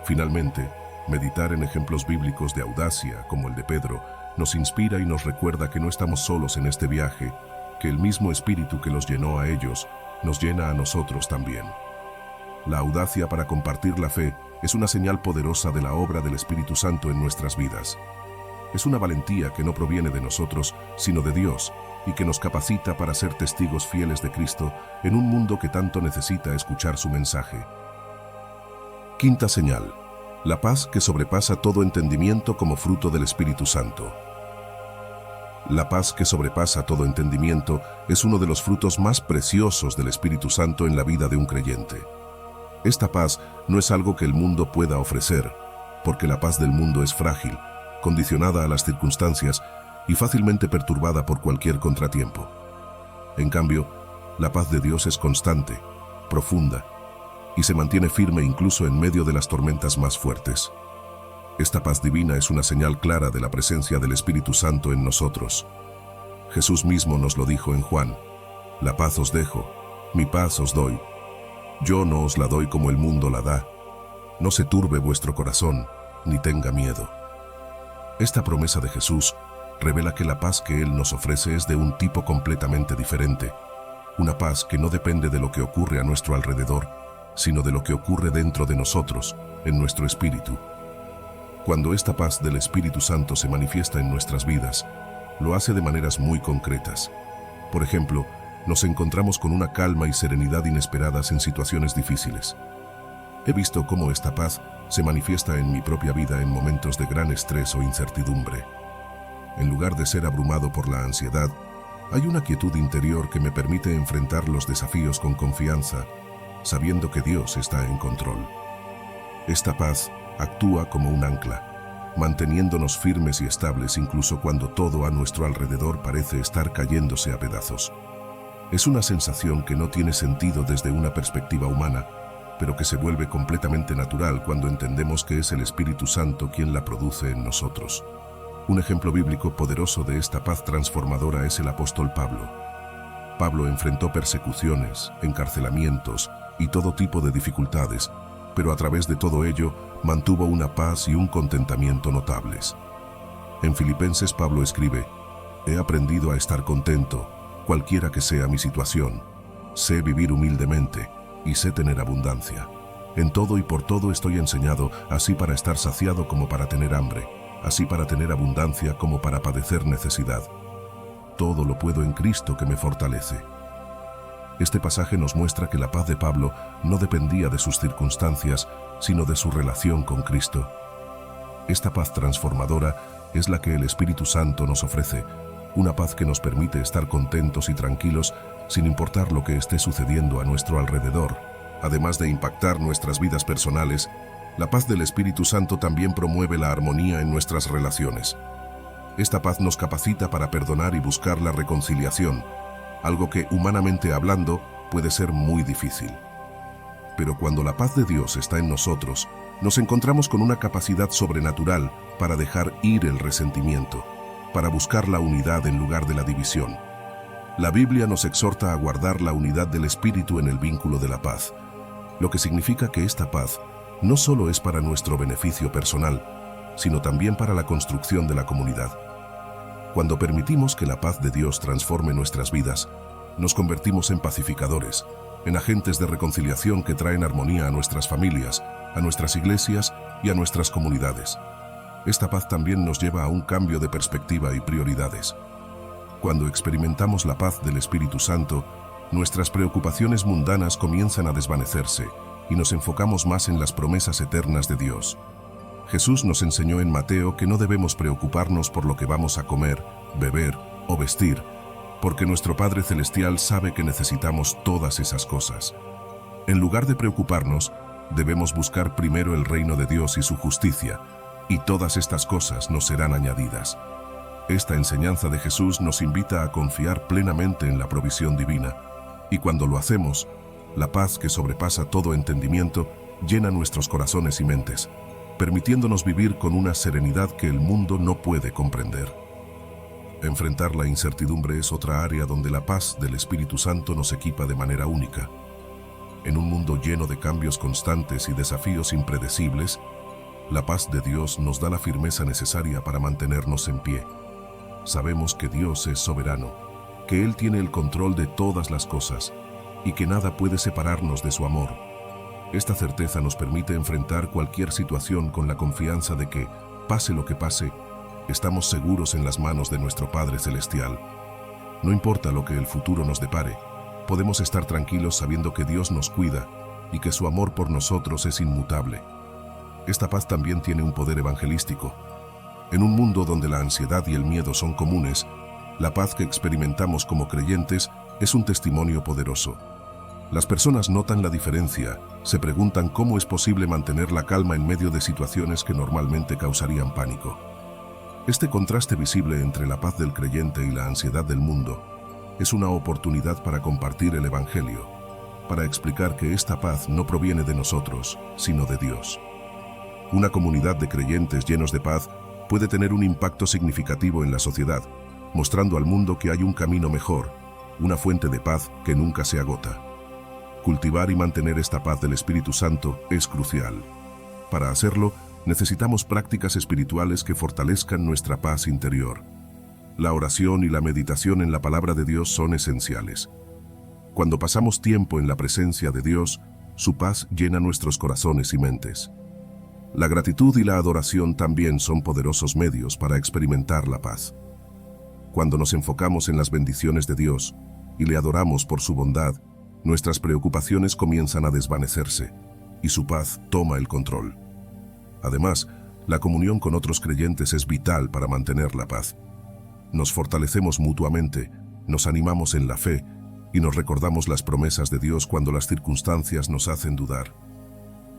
Finalmente, meditar en ejemplos bíblicos de audacia, como el de Pedro, nos inspira y nos recuerda que no estamos solos en este viaje, que el mismo Espíritu que los llenó a ellos, nos llena a nosotros también. La audacia para compartir la fe es una señal poderosa de la obra del Espíritu Santo en nuestras vidas. Es una valentía que no proviene de nosotros, sino de Dios, y que nos capacita para ser testigos fieles de Cristo en un mundo que tanto necesita escuchar su mensaje. Quinta señal: la paz que sobrepasa todo entendimiento como fruto del Espíritu Santo. La paz que sobrepasa todo entendimiento es uno de los frutos más preciosos del Espíritu Santo en la vida de un creyente. Esta paz no es algo que el mundo pueda ofrecer, porque la paz del mundo es frágil, condicionada a las circunstancias y fácilmente perturbada por cualquier contratiempo. En cambio, la paz de Dios es constante, profunda, y se mantiene firme incluso en medio de las tormentas más fuertes. Esta paz divina es una señal clara de la presencia del Espíritu Santo en nosotros. Jesús mismo nos lo dijo en Juan: «La paz os dejo, mi paz os doy. Yo no os la doy como el mundo la da. No se turbe vuestro corazón, ni tenga miedo». Esta promesa de Jesús revela que la paz que Él nos ofrece es de un tipo completamente diferente. Una paz que no depende de lo que ocurre a nuestro alrededor, sino de lo que ocurre dentro de nosotros, en nuestro espíritu. Cuando esta paz del Espíritu Santo se manifiesta en nuestras vidas, lo hace de maneras muy concretas. Por ejemplo, nos encontramos con una calma y serenidad inesperadas en situaciones difíciles. He visto cómo esta paz se manifiesta en mi propia vida en momentos de gran estrés o incertidumbre. En lugar de ser abrumado por la ansiedad, hay una quietud interior que me permite enfrentar los desafíos con confianza, sabiendo que Dios está en control. Esta paz actúa como un ancla, manteniéndonos firmes y estables incluso cuando todo a nuestro alrededor parece estar cayéndose a pedazos. Es una sensación que no tiene sentido desde una perspectiva humana, pero que se vuelve completamente natural cuando entendemos que es el Espíritu Santo quien la produce en nosotros. Un ejemplo bíblico poderoso de esta paz transformadora es el apóstol Pablo. Pablo enfrentó persecuciones, encarcelamientos y todo tipo de dificultades, pero a través de todo ello mantuvo una paz y un contentamiento notables. En Filipenses Pablo escribe: «He aprendido a estar contento, cualquiera que sea mi situación. Sé vivir humildemente y sé tener abundancia. En todo y por todo estoy enseñado, así para estar saciado como para tener hambre, así para tener abundancia como para padecer necesidad. Todo lo puedo en Cristo que me fortalece». Este pasaje nos muestra que la paz de Pablo no dependía de sus circunstancias, sino de su relación con Cristo. Esta paz transformadora es la que el Espíritu Santo nos ofrece, una paz que nos permite estar contentos y tranquilos sin importar lo que esté sucediendo a nuestro alrededor. Además de impactar nuestras vidas personales, la paz del Espíritu Santo también promueve la armonía en nuestras relaciones. Esta paz nos capacita para perdonar y buscar la reconciliación, algo que, humanamente hablando, puede ser muy difícil. Pero cuando la paz de Dios está en nosotros, nos encontramos con una capacidad sobrenatural para dejar ir el resentimiento, para buscar la unidad en lugar de la división. La Biblia nos exhorta a guardar la unidad del Espíritu en el vínculo de la paz, lo que significa que esta paz no solo es para nuestro beneficio personal, sino también para la construcción de la comunidad. Cuando permitimos que la paz de Dios transforme nuestras vidas, nos convertimos en pacificadores, en agentes de reconciliación que traen armonía a nuestras familias, a nuestras iglesias y a nuestras comunidades. Esta paz también nos lleva a un cambio de perspectiva y prioridades. Cuando experimentamos la paz del Espíritu Santo, nuestras preocupaciones mundanas comienzan a desvanecerse y nos enfocamos más en las promesas eternas de Dios. Jesús nos enseñó en Mateo que no debemos preocuparnos por lo que vamos a comer, beber o vestir, porque nuestro Padre Celestial sabe que necesitamos todas esas cosas. En lugar de preocuparnos, debemos buscar primero el reino de Dios y su justicia, y todas estas cosas nos serán añadidas. Esta enseñanza de Jesús nos invita a confiar plenamente en la provisión divina, y cuando lo hacemos, la paz que sobrepasa todo entendimiento llena nuestros corazones y mentes, permitiéndonos vivir con una serenidad que el mundo no puede comprender. Enfrentar la incertidumbre es otra área donde la paz del Espíritu Santo nos equipa de manera única. En un mundo lleno de cambios constantes y desafíos impredecibles, la paz de Dios nos da la firmeza necesaria para mantenernos en pie. Sabemos que Dios es soberano, que Él tiene el control de todas las cosas y que nada puede separarnos de su amor. Esta certeza nos permite enfrentar cualquier situación con la confianza de que, pase lo que pase, estamos seguros en las manos de nuestro Padre Celestial. No importa lo que el futuro nos depare, podemos estar tranquilos sabiendo que Dios nos cuida y que su amor por nosotros es inmutable. Esta paz también tiene un poder evangelístico. En un mundo donde la ansiedad y el miedo son comunes, la paz que experimentamos como creyentes es un testimonio poderoso. Las personas notan la diferencia, se preguntan cómo es posible mantener la calma en medio de situaciones que normalmente causarían pánico. Este contraste visible entre la paz del creyente y la ansiedad del mundo es una oportunidad para compartir el Evangelio, para explicar que esta paz no proviene de nosotros, sino de Dios. Una comunidad de creyentes llenos de paz puede tener un impacto significativo en la sociedad, mostrando al mundo que hay un camino mejor, una fuente de paz que nunca se agota. Cultivar y mantener esta paz del Espíritu Santo es crucial. Para hacerlo, necesitamos prácticas espirituales que fortalezcan nuestra paz interior. La oración y la meditación en la palabra de Dios son esenciales. Cuando pasamos tiempo en la presencia de Dios, su paz llena nuestros corazones y mentes. La gratitud y la adoración también son poderosos medios para experimentar la paz. Cuando nos enfocamos en las bendiciones de Dios y le adoramos por su bondad, nuestras preocupaciones comienzan a desvanecerse y su paz toma el control. Además, la comunión con otros creyentes es vital para mantener la paz. Nos fortalecemos mutuamente, nos animamos en la fe y nos recordamos las promesas de Dios cuando las circunstancias nos hacen dudar.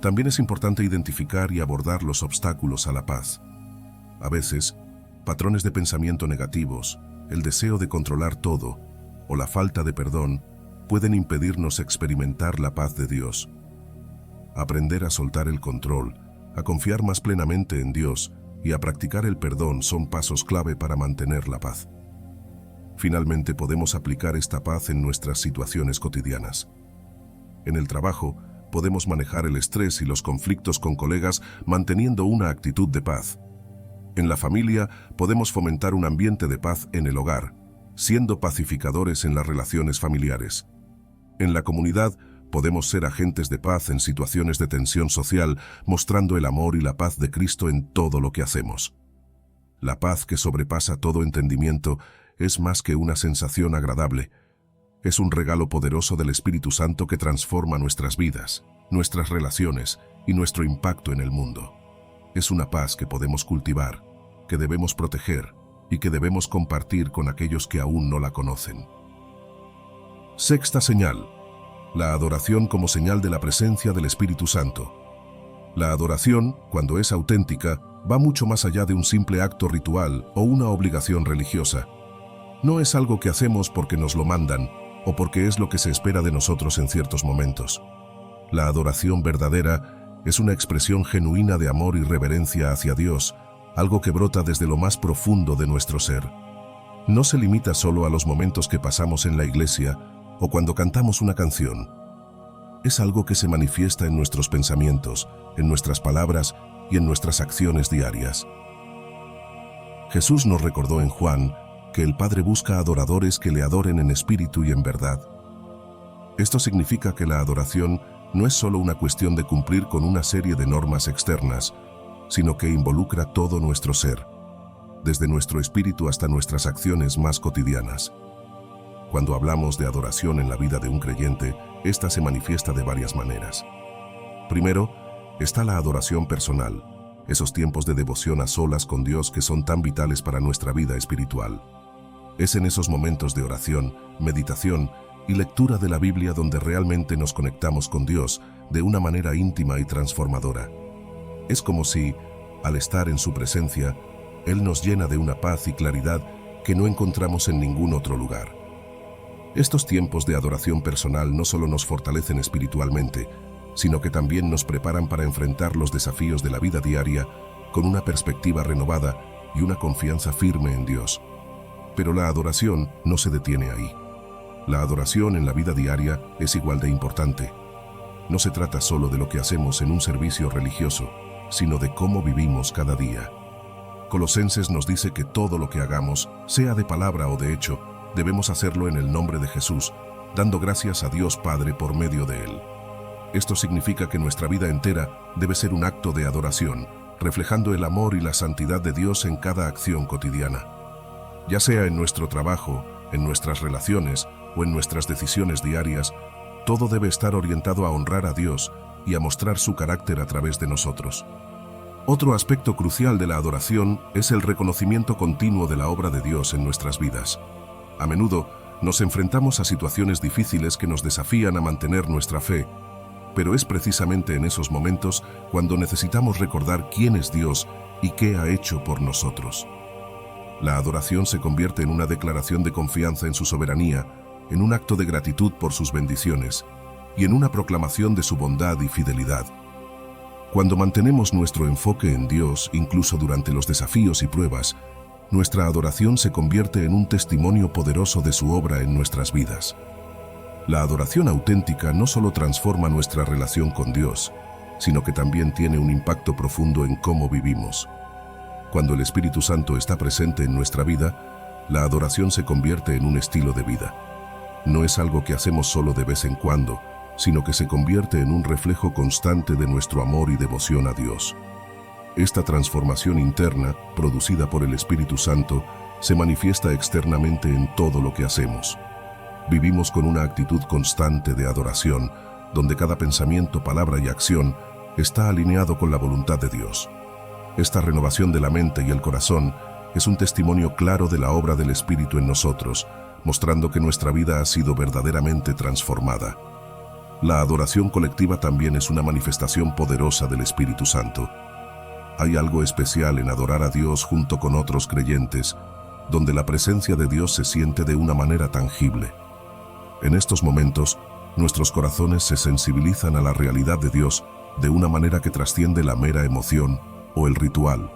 También es importante identificar y abordar los obstáculos a la paz. A veces, patrones de pensamiento negativos, el deseo de controlar todo o la falta de perdón pueden impedirnos experimentar la paz de Dios. Aprender a soltar el control, a confiar más plenamente en Dios y a practicar el perdón son pasos clave para mantener la paz. Finalmente, podemos aplicar esta paz en nuestras situaciones cotidianas. En el trabajo, podemos manejar el estrés y los conflictos con colegas manteniendo una actitud de paz. En la familia, podemos fomentar un ambiente de paz en el hogar, siendo pacificadores en las relaciones familiares. En la comunidad, podemos ser agentes de paz en situaciones de tensión social, mostrando el amor y la paz de Cristo en todo lo que hacemos. La paz que sobrepasa todo entendimiento es más que una sensación agradable. Es un regalo poderoso del Espíritu Santo que transforma nuestras vidas, nuestras relaciones y nuestro impacto en el mundo. Es una paz que podemos cultivar, que debemos proteger y que debemos compartir con aquellos que aún no la conocen. Sexta señal: la adoración como señal de la presencia del Espíritu Santo. La adoración, cuando es auténtica, va mucho más allá de un simple acto ritual o una obligación religiosa. No es algo que hacemos porque nos lo mandan o porque es lo que se espera de nosotros en ciertos momentos. La adoración verdadera es una expresión genuina de amor y reverencia hacia Dios, algo que brota desde lo más profundo de nuestro ser. No se limita solo a los momentos que pasamos en la iglesia o cuando cantamos una canción. Es algo que se manifiesta en nuestros pensamientos, en nuestras palabras y en nuestras acciones diarias. Jesús nos recordó en Juan que el Padre busca adoradores que le adoren en espíritu y en verdad. Esto significa que la adoración no es solo una cuestión de cumplir con una serie de normas externas, sino que involucra todo nuestro ser, desde nuestro espíritu hasta nuestras acciones más cotidianas. Cuando hablamos de adoración en la vida de un creyente, esta se manifiesta de varias maneras. Primero, está la adoración personal, esos tiempos de devoción a solas con Dios que son tan vitales para nuestra vida espiritual. Es en esos momentos de oración, meditación y lectura de la Biblia donde realmente nos conectamos con Dios de una manera íntima y transformadora. Es como si, al estar en su presencia, Él nos llena de una paz y claridad que no encontramos en ningún otro lugar. Estos tiempos de adoración personal no solo nos fortalecen espiritualmente, sino que también nos preparan para enfrentar los desafíos de la vida diaria con una perspectiva renovada y una confianza firme en Dios. Pero la adoración no se detiene ahí. La adoración en la vida diaria es igual de importante. No se trata solo de lo que hacemos en un servicio religioso, sino de cómo vivimos cada día. Colosenses nos dice que todo lo que hagamos, sea de palabra o de hecho, debemos hacerlo en el nombre de Jesús, dando gracias a Dios Padre por medio de Él. Esto significa que nuestra vida entera debe ser un acto de adoración, reflejando el amor y la santidad de Dios en cada acción cotidiana. Ya sea en nuestro trabajo, en nuestras relaciones o en nuestras decisiones diarias, todo debe estar orientado a honrar a Dios y a mostrar su carácter a través de nosotros. Otro aspecto crucial de la adoración es el reconocimiento continuo de la obra de Dios en nuestras vidas. A menudo nos enfrentamos a situaciones difíciles que nos desafían a mantener nuestra fe, pero es precisamente en esos momentos cuando necesitamos recordar quién es Dios y qué ha hecho por nosotros. La adoración se convierte en una declaración de confianza en su soberanía, en un acto de gratitud por sus bendiciones y en una proclamación de su bondad y fidelidad. Cuando mantenemos nuestro enfoque en Dios, incluso durante los desafíos y pruebas, nuestra adoración se convierte en un testimonio poderoso de su obra en nuestras vidas. La adoración auténtica no solo transforma nuestra relación con Dios, sino que también tiene un impacto profundo en cómo vivimos. Cuando el Espíritu Santo está presente en nuestra vida, la adoración se convierte en un estilo de vida. No es algo que hacemos solo de vez en cuando, sino que se convierte en un reflejo constante de nuestro amor y devoción a Dios. Esta transformación interna, producida por el Espíritu Santo, se manifiesta externamente en todo lo que hacemos. Vivimos con una actitud constante de adoración, donde cada pensamiento, palabra y acción está alineado con la voluntad de Dios. Esta renovación de la mente y el corazón es un testimonio claro de la obra del Espíritu en nosotros, mostrando que nuestra vida ha sido verdaderamente transformada. La adoración colectiva también es una manifestación poderosa del Espíritu Santo. Hay algo especial en adorar a Dios junto con otros creyentes, donde la presencia de Dios se siente de una manera tangible. En estos momentos, nuestros corazones se sensibilizan a la realidad de Dios de una manera que trasciende la mera emoción o el ritual.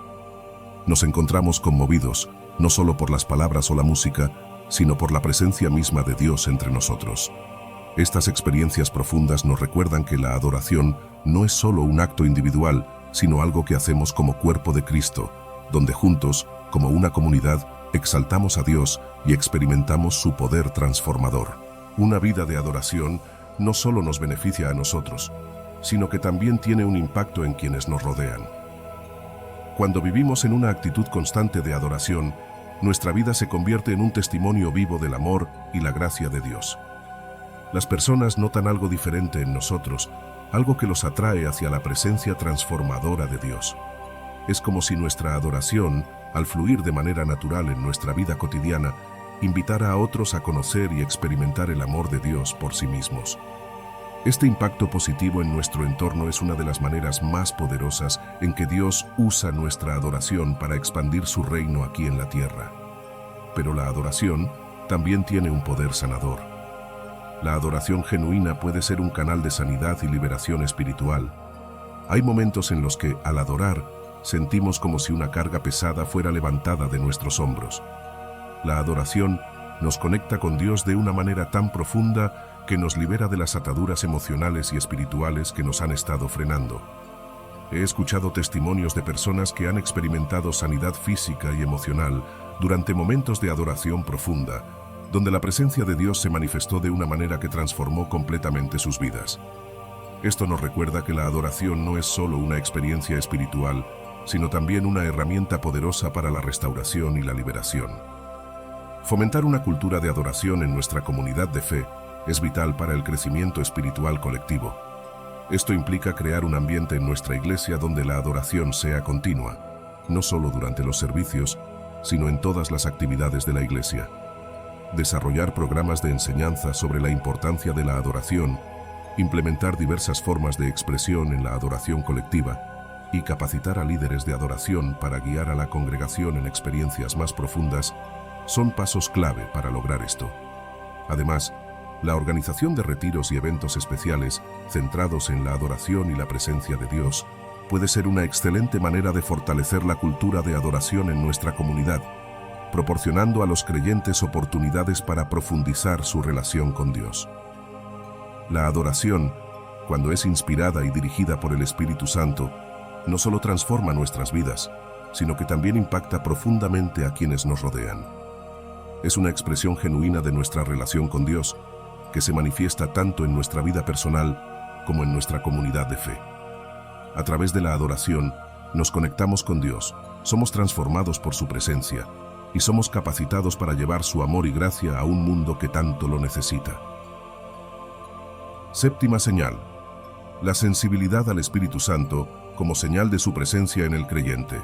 Nos encontramos conmovidos, no solo por las palabras o la música, sino por la presencia misma de Dios entre nosotros. Estas experiencias profundas nos recuerdan que la adoración no es solo un acto individual, sino algo que hacemos como cuerpo de Cristo, donde juntos, como una comunidad, exaltamos a Dios y experimentamos su poder transformador. Una vida de adoración no solo nos beneficia a nosotros, sino que también tiene un impacto en quienes nos rodean. Cuando vivimos en una actitud constante de adoración, nuestra vida se convierte en un testimonio vivo del amor y la gracia de Dios. Las personas notan algo diferente en nosotros, algo que los atrae hacia la presencia transformadora de Dios. Es como si nuestra adoración, al fluir de manera natural en nuestra vida cotidiana, invitara a otros a conocer y experimentar el amor de Dios por sí mismos. Este impacto positivo en nuestro entorno es una de las maneras más poderosas en que Dios usa nuestra adoración para expandir su reino aquí en la tierra. Pero la adoración también tiene un poder sanador. La adoración genuina puede ser un canal de sanidad y liberación espiritual. Hay momentos en los que, al adorar, sentimos como si una carga pesada fuera levantada de nuestros hombros. La adoración nos conecta con Dios de una manera tan profunda que nos libera de las ataduras emocionales y espirituales que nos han estado frenando. He escuchado testimonios de personas que han experimentado sanidad física y emocional durante momentos de adoración profunda, donde la presencia de Dios se manifestó de una manera que transformó completamente sus vidas. Esto nos recuerda que la adoración no es solo una experiencia espiritual, sino también una herramienta poderosa para la restauración y la liberación. Fomentar una cultura de adoración en nuestra comunidad de fe es vital para el crecimiento espiritual colectivo. Esto implica crear un ambiente en nuestra iglesia donde la adoración sea continua, no solo durante los servicios, sino en todas las actividades de la iglesia. Desarrollar programas de enseñanza sobre la importancia de la adoración, implementar diversas formas de expresión en la adoración colectiva y capacitar a líderes de adoración para guiar a la congregación en experiencias más profundas son pasos clave para lograr esto. Además, la organización de retiros y eventos especiales centrados en la adoración y la presencia de Dios puede ser una excelente manera de fortalecer la cultura de adoración en nuestra comunidad, proporcionando a los creyentes oportunidades para profundizar su relación con Dios. La adoración, cuando es inspirada y dirigida por el Espíritu Santo, no solo transforma nuestras vidas, sino que también impacta profundamente a quienes nos rodean. Es una expresión genuina de nuestra relación con Dios, que se manifiesta tanto en nuestra vida personal como en nuestra comunidad de fe. A través de la adoración, nos conectamos con Dios, somos transformados por su presencia y somos capacitados para llevar su amor y gracia a un mundo que tanto lo necesita. Séptima señal: la sensibilidad al Espíritu Santo como señal de su presencia en el creyente.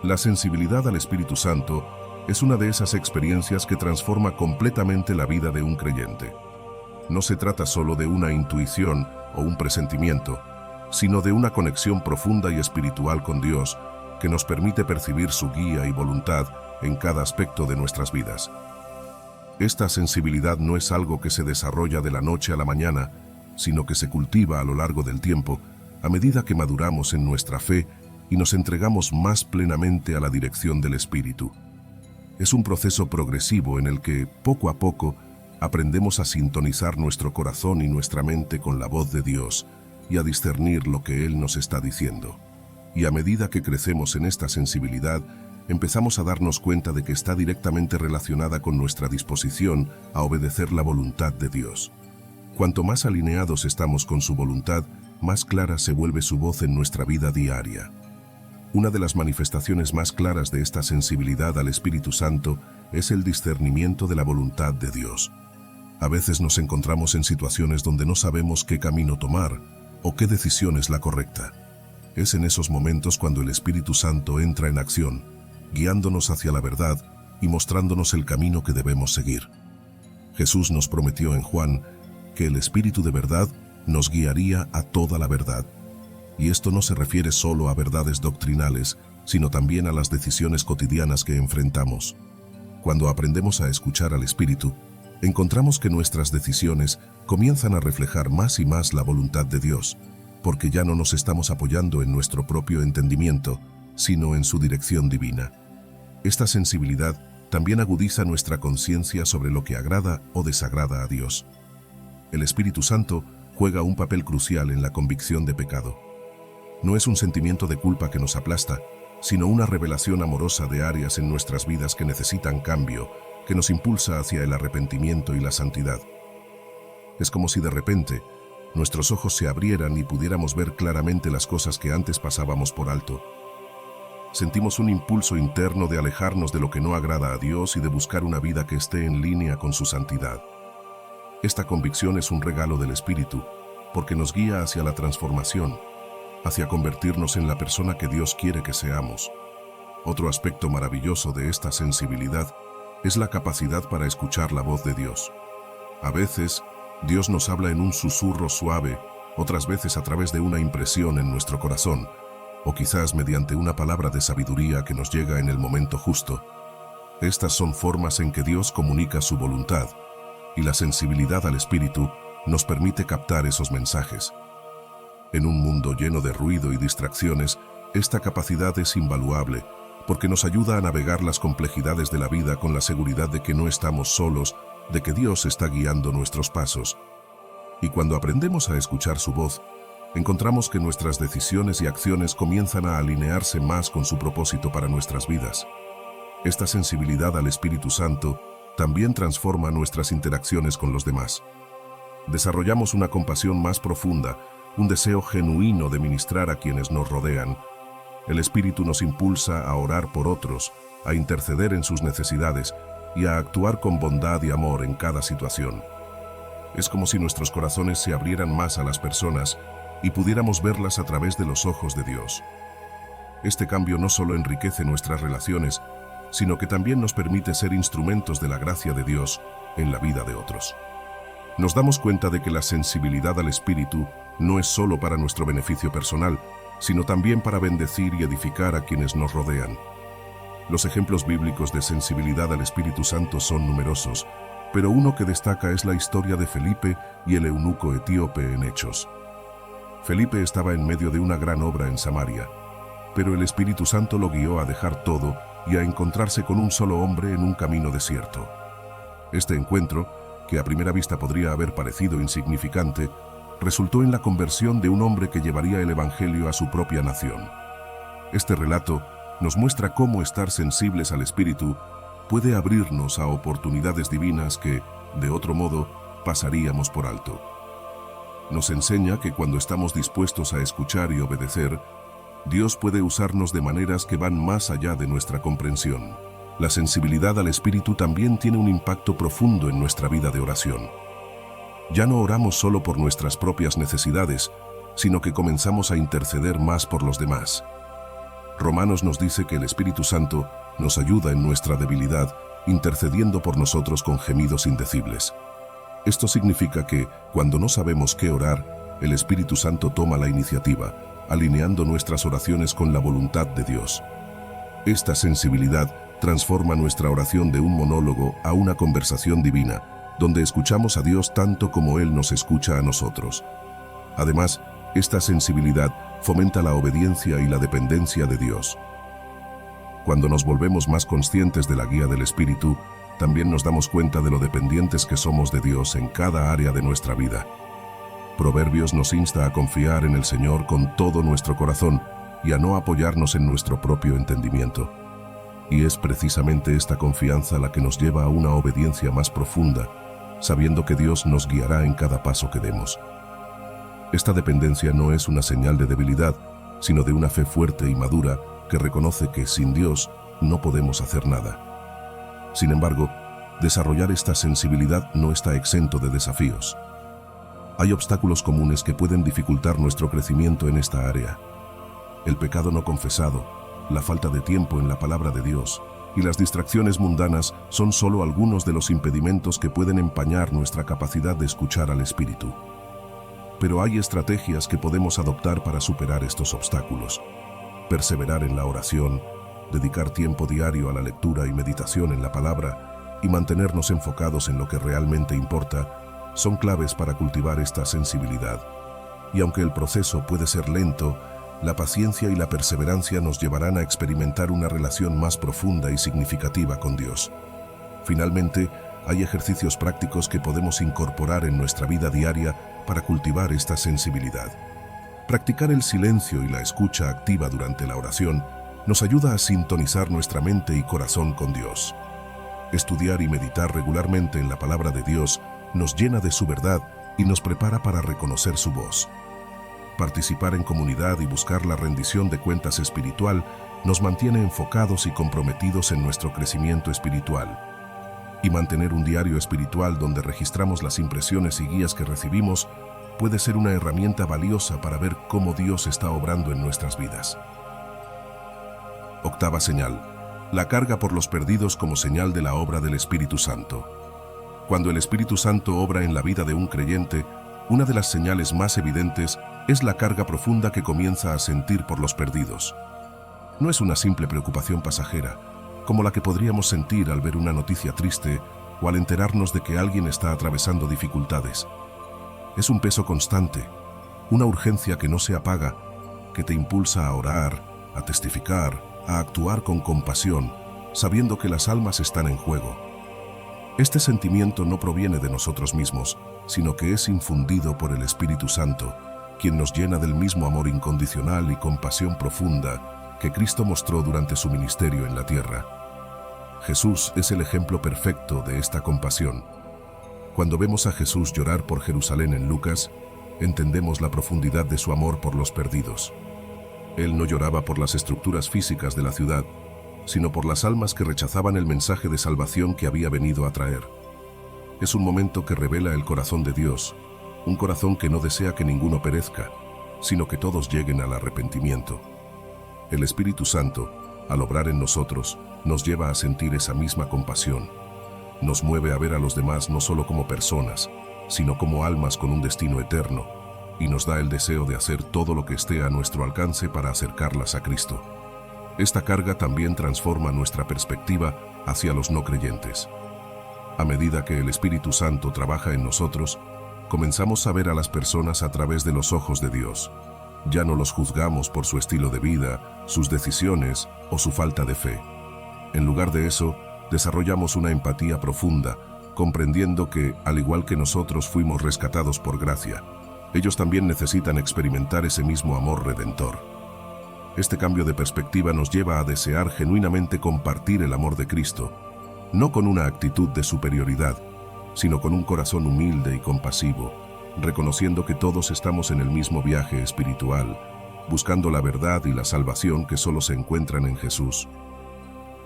La sensibilidad al Espíritu Santo es una de esas experiencias que transforma completamente la vida de un creyente. No se trata solo de una intuición o un presentimiento, sino de una conexión profunda y espiritual con Dios que nos permite percibir su guía y voluntad en cada aspecto de nuestras vidas. Esta sensibilidad no es algo que se desarrolla de la noche a la mañana, sino que se cultiva a lo largo del tiempo, a medida que maduramos en nuestra fe y nos entregamos más plenamente a la dirección del Espíritu. Es un proceso progresivo en el que, poco a poco, aprendemos a sintonizar nuestro corazón y nuestra mente con la voz de Dios y a discernir lo que Él nos está diciendo. Y a medida que crecemos en esta sensibilidad, empezamos a darnos cuenta de que está directamente relacionada con nuestra disposición a obedecer la voluntad de Dios. Cuanto más alineados estamos con su voluntad, más clara se vuelve su voz en nuestra vida diaria. Una de las manifestaciones más claras de esta sensibilidad al Espíritu Santo es el discernimiento de la voluntad de Dios. A veces nos encontramos en situaciones donde no sabemos qué camino tomar o qué decisión es la correcta. Es en esos momentos cuando el Espíritu Santo entra en acción, guiándonos hacia la verdad y mostrándonos el camino que debemos seguir. Jesús nos prometió en Juan que el Espíritu de verdad nos guiaría a toda la verdad. Y esto no se refiere solo a verdades doctrinales, sino también a las decisiones cotidianas que enfrentamos. Cuando aprendemos a escuchar al Espíritu, encontramos que nuestras decisiones comienzan a reflejar más y más la voluntad de Dios, porque ya no nos estamos apoyando en nuestro propio entendimiento, sino en su dirección divina. Esta sensibilidad también agudiza nuestra conciencia sobre lo que agrada o desagrada a Dios. El Espíritu Santo juega un papel crucial en la convicción de pecado. No es un sentimiento de culpa que nos aplasta, sino una revelación amorosa de áreas en nuestras vidas que necesitan cambio, que nos impulsa hacia el arrepentimiento y la santidad. Es como si de repente nuestros ojos se abrieran y pudiéramos ver claramente las cosas que antes pasábamos por alto. Sentimos un impulso interno de alejarnos de lo que no agrada a Dios y de buscar una vida que esté en línea con su santidad. Esta convicción es un regalo del Espíritu, porque nos guía hacia la transformación, hacia convertirnos en la persona que Dios quiere que seamos. Otro aspecto maravilloso de esta sensibilidad es la capacidad para escuchar la voz de Dios. A veces, Dios nos habla en un susurro suave, otras veces a través de una impresión en nuestro corazón, o quizás mediante una palabra de sabiduría que nos llega en el momento justo. Estas son formas en que Dios comunica su voluntad, y la sensibilidad al Espíritu nos permite captar esos mensajes. En un mundo lleno de ruido y distracciones, esta capacidad es invaluable, porque nos ayuda a navegar las complejidades de la vida con la seguridad de que no estamos solos, de que Dios está guiando nuestros pasos. Y cuando aprendemos a escuchar su voz, encontramos que nuestras decisiones y acciones comienzan a alinearse más con su propósito para nuestras vidas. Esta sensibilidad al Espíritu Santo también transforma nuestras interacciones con los demás. Desarrollamos una compasión más profunda, un deseo genuino de ministrar a quienes nos rodean. El Espíritu nos impulsa a orar por otros, a interceder en sus necesidades y a actuar con bondad y amor en cada situación. Es como si nuestros corazones se abrieran más a las personas y pudiéramos verlas a través de los ojos de Dios. Este cambio no solo enriquece nuestras relaciones, sino que también nos permite ser instrumentos de la gracia de Dios en la vida de otros. Nos damos cuenta de que la sensibilidad al Espíritu no es solo para nuestro beneficio personal, sino también para bendecir y edificar a quienes nos rodean. Los ejemplos bíblicos de sensibilidad al Espíritu Santo son numerosos, pero uno que destaca es la historia de Felipe y el eunuco etíope en Hechos. Felipe estaba en medio de una gran obra en Samaria, pero el Espíritu Santo lo guió a dejar todo y a encontrarse con un solo hombre en un camino desierto. Este encuentro, que a primera vista podría haber parecido insignificante, resultó en la conversión de un hombre que llevaría el Evangelio a su propia nación. Este relato nos muestra cómo estar sensibles al Espíritu puede abrirnos a oportunidades divinas que, de otro modo, pasaríamos por alto. Nos enseña que cuando estamos dispuestos a escuchar y obedecer, Dios puede usarnos de maneras que van más allá de nuestra comprensión. La sensibilidad al Espíritu también tiene un impacto profundo en nuestra vida de oración. Ya no oramos solo por nuestras propias necesidades, sino que comenzamos a interceder más por los demás. Romanos nos dice que el Espíritu Santo nos ayuda en nuestra debilidad, intercediendo por nosotros con gemidos indecibles. Esto significa que, cuando no sabemos qué orar, el Espíritu Santo toma la iniciativa, alineando nuestras oraciones con la voluntad de Dios. Esta sensibilidad transforma nuestra oración de un monólogo a una conversación divina, donde escuchamos a Dios tanto como Él nos escucha a nosotros. Además, esta sensibilidad fomenta la obediencia y la dependencia de Dios. Cuando nos volvemos más conscientes de la guía del Espíritu, también nos damos cuenta de lo dependientes que somos de Dios en cada área de nuestra vida. Proverbios nos insta a confiar en el Señor con todo nuestro corazón y a no apoyarnos en nuestro propio entendimiento. Y es precisamente esta confianza la que nos lleva a una obediencia más profunda, sabiendo que Dios nos guiará en cada paso que demos. Esta dependencia no es una señal de debilidad, sino de una fe fuerte y madura que reconoce que sin Dios no podemos hacer nada. Sin embargo, desarrollar esta sensibilidad no está exento de desafíos. Hay obstáculos comunes que pueden dificultar nuestro crecimiento en esta área. El pecado no confesado, la falta de tiempo en la palabra de Dios y las distracciones mundanas son solo algunos de los impedimentos que pueden empañar nuestra capacidad de escuchar al Espíritu. Pero hay estrategias que podemos adoptar para superar estos obstáculos. Perseverar en la oración, dedicar tiempo diario a la lectura y meditación en la palabra y mantenernos enfocados en lo que realmente importa son claves para cultivar esta sensibilidad. Y aunque el proceso puede ser lento, la paciencia y la perseverancia nos llevarán a experimentar una relación más profunda y significativa con Dios. Finalmente, hay ejercicios prácticos que podemos incorporar en nuestra vida diaria para cultivar esta sensibilidad. Practicar el silencio y la escucha activa durante la oración nos ayuda a sintonizar nuestra mente y corazón con Dios. Estudiar y meditar regularmente en la palabra de Dios nos llena de su verdad y nos prepara para reconocer su voz. Participar en comunidad y buscar la rendición de cuentas espiritual nos mantiene enfocados y comprometidos en nuestro crecimiento espiritual. Y mantener un diario espiritual donde registramos las impresiones y guías que recibimos puede ser una herramienta valiosa para ver cómo Dios está obrando en nuestras vidas. Octava señal: la carga por los perdidos como señal de la obra del Espíritu Santo. Cuando el Espíritu Santo obra en la vida de un creyente, una de las señales más evidentes es la carga profunda que comienza a sentir por los perdidos. No es una simple preocupación pasajera, como la que podríamos sentir al ver una noticia triste o al enterarnos de que alguien está atravesando dificultades. Es un peso constante, una urgencia que no se apaga, que te impulsa a orar, a testificar, a actuar con compasión, sabiendo que las almas están en juego. Este sentimiento no proviene de nosotros mismos, sino que es infundido por el Espíritu Santo, quien nos llena del mismo amor incondicional y compasión profunda que Cristo mostró durante su ministerio en la tierra. Jesús es el ejemplo perfecto de esta compasión. Cuando vemos a Jesús llorar por Jerusalén en Lucas, entendemos la profundidad de su amor por los perdidos. Él no lloraba por las estructuras físicas de la ciudad, sino por las almas que rechazaban el mensaje de salvación que había venido a traer. Es un momento que revela el corazón de Dios, un corazón que no desea que ninguno perezca, sino que todos lleguen al arrepentimiento. El Espíritu Santo, al obrar en nosotros, nos lleva a sentir esa misma compasión. Nos mueve a ver a los demás no solo como personas, sino como almas con un destino eterno, y nos da el deseo de hacer todo lo que esté a nuestro alcance para acercarlas a Cristo. Esta carga también transforma nuestra perspectiva hacia los no creyentes. A medida que el Espíritu Santo trabaja en nosotros, comenzamos a ver a las personas a través de los ojos de Dios. Ya no los juzgamos por su estilo de vida, sus decisiones o su falta de fe. En lugar de eso, desarrollamos una empatía profunda, comprendiendo que, al igual que nosotros fuimos rescatados por gracia, ellos también necesitan experimentar ese mismo amor redentor. Este cambio de perspectiva nos lleva a desear genuinamente compartir el amor de Cristo, no con una actitud de superioridad, sino con un corazón humilde y compasivo, reconociendo que todos estamos en el mismo viaje espiritual, buscando la verdad y la salvación que solo se encuentran en Jesús.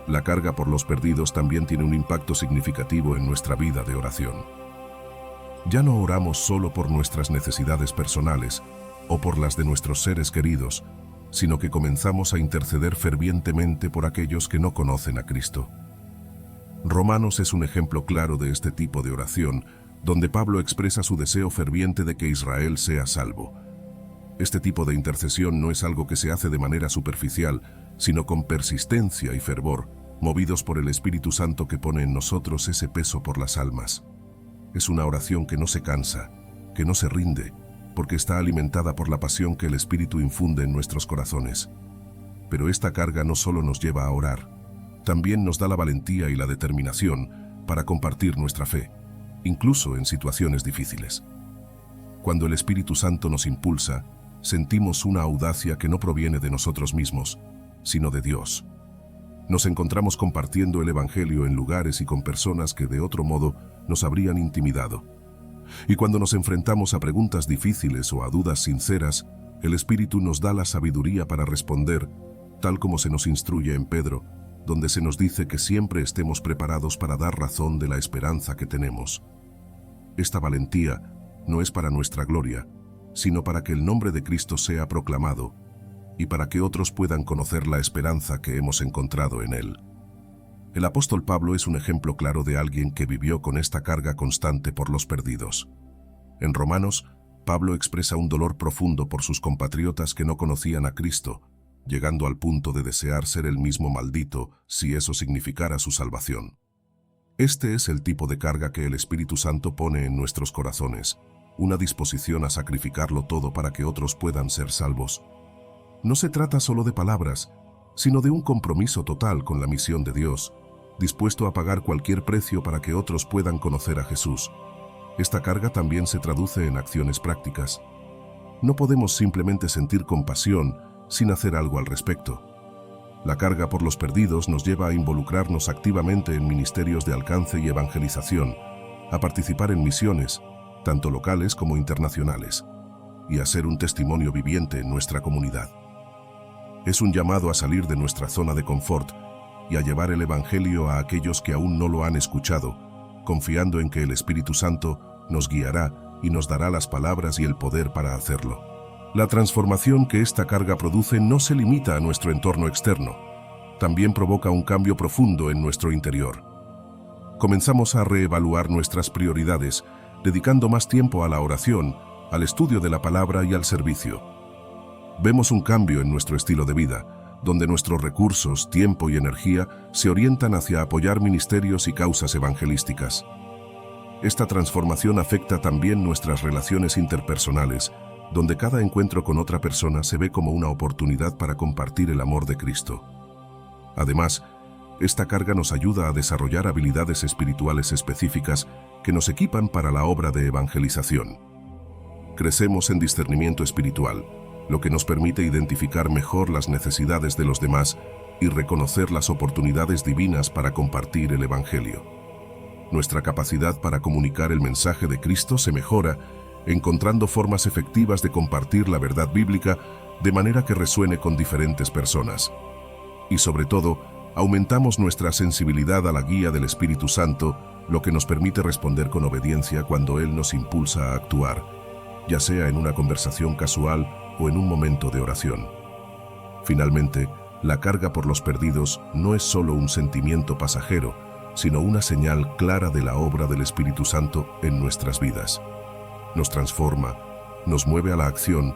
La carga por los perdidos también tiene un impacto significativo en nuestra vida de oración. Ya no oramos solo por nuestras necesidades personales o por las de nuestros seres queridos, sino que comenzamos a interceder fervientemente por aquellos que no conocen a Cristo. Romanos es un ejemplo claro de este tipo de oración, donde Pablo expresa su deseo ferviente de que Israel sea salvo. Este tipo de intercesión no es algo que se hace de manera superficial, sino con persistencia y fervor, movidos por el Espíritu Santo que pone en nosotros ese peso por las almas. Es una oración que no se cansa, que no se rinde, porque está alimentada por la pasión que el Espíritu infunde en nuestros corazones. Pero esta carga no solo nos lleva a orar, también nos da la valentía y la determinación para compartir nuestra fe, incluso en situaciones difíciles. Cuando el Espíritu Santo nos impulsa, sentimos una audacia que no proviene de nosotros mismos, sino de Dios. Nos encontramos compartiendo el Evangelio en lugares y con personas que de otro modo nos habrían intimidado. Y cuando nos enfrentamos a preguntas difíciles o a dudas sinceras, el Espíritu nos da la sabiduría para responder, tal como se nos instruye en Pedro, donde se nos dice que siempre estemos preparados para dar razón de la esperanza que tenemos. Esta valentía no es para nuestra gloria, sino para que el nombre de Cristo sea proclamado y para que otros puedan conocer la esperanza que hemos encontrado en Él. El apóstol Pablo es un ejemplo claro de alguien que vivió con esta carga constante por los perdidos. En Romanos, Pablo expresa un dolor profundo por sus compatriotas que no conocían a Cristo, llegando al punto de desear ser el mismo maldito si eso significara su salvación. Este es el tipo de carga que el Espíritu Santo pone en nuestros corazones, una disposición a sacrificarlo todo para que otros puedan ser salvos. No se trata solo de palabras, sino de un compromiso total con la misión de Dios, dispuesto a pagar cualquier precio para que otros puedan conocer a Jesús. Esta carga también se traduce en acciones prácticas. No podemos simplemente sentir compasión sin hacer algo al respecto. La carga por los perdidos nos lleva a involucrarnos activamente en ministerios de alcance y evangelización, a participar en misiones, tanto locales como internacionales, y a ser un testimonio viviente en nuestra comunidad. Es un llamado a salir de nuestra zona de confort y a llevar el Evangelio a aquellos que aún no lo han escuchado, confiando en que el Espíritu Santo nos guiará y nos dará las palabras y el poder para hacerlo. La transformación que esta carga produce no se limita a nuestro entorno externo, también provoca un cambio profundo en nuestro interior. Comenzamos a reevaluar nuestras prioridades, dedicando más tiempo a la oración, al estudio de la palabra y al servicio. Vemos un cambio en nuestro estilo de vida, donde nuestros recursos, tiempo y energía se orientan hacia apoyar ministerios y causas evangelísticas. Esta transformación afecta también nuestras relaciones interpersonales, donde cada encuentro con otra persona se ve como una oportunidad para compartir el amor de Cristo. Además, esta carga nos ayuda a desarrollar habilidades espirituales específicas que nos equipan para la obra de evangelización. crecemos en discernimiento espiritual, lo que nos permite identificar mejor las necesidades de los demás y reconocer las oportunidades divinas para compartir el Evangelio. Nuestra capacidad para comunicar el mensaje de Cristo se mejora, encontrando formas efectivas de compartir la verdad bíblica de manera que resuene con diferentes personas. Y sobre todo, aumentamos nuestra sensibilidad a la guía del Espíritu Santo, lo que nos permite responder con obediencia cuando Él nos impulsa a actuar, ya sea en una conversación casual o en un momento de oración. Finalmente, la carga por los perdidos no es solo un sentimiento pasajero, sino una señal clara de la obra del Espíritu Santo en nuestras vidas. Nos transforma, nos mueve a la acción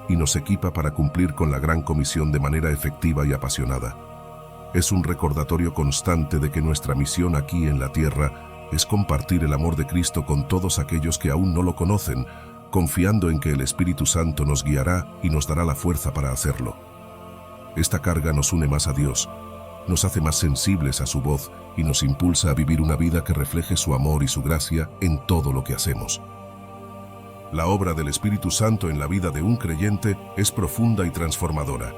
y nos equipa para cumplir con la gran comisión de manera efectiva y apasionada. Es un recordatorio constante de que nuestra misión aquí en la tierra es compartir el amor de Cristo con todos aquellos que aún no lo conocen, confiando en que el Espíritu Santo nos guiará y nos dará la fuerza para hacerlo. Esta carga nos une más a Dios, nos hace más sensibles a su voz y nos impulsa a vivir una vida que refleje su amor y su gracia en todo lo que hacemos. La obra del Espíritu Santo en la vida de un creyente es profunda y transformadora.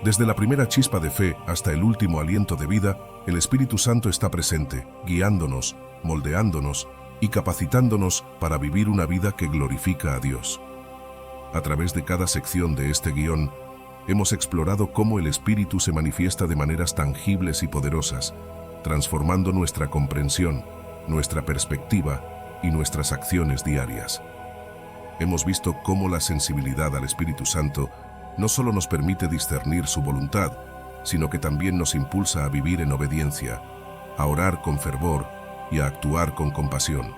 Desde la primera chispa de fe hasta el último aliento de vida, el Espíritu Santo está presente, guiándonos, moldeándonos y capacitándonos para vivir una vida que glorifica a Dios. A través de cada sección de este guión, hemos explorado cómo el Espíritu se manifiesta de maneras tangibles y poderosas, transformando nuestra comprensión, nuestra perspectiva y nuestras acciones diarias. Hemos visto cómo la sensibilidad al Espíritu Santo no solo nos permite discernir su voluntad, sino que también nos impulsa a vivir en obediencia, a orar con fervor y a actuar con compasión.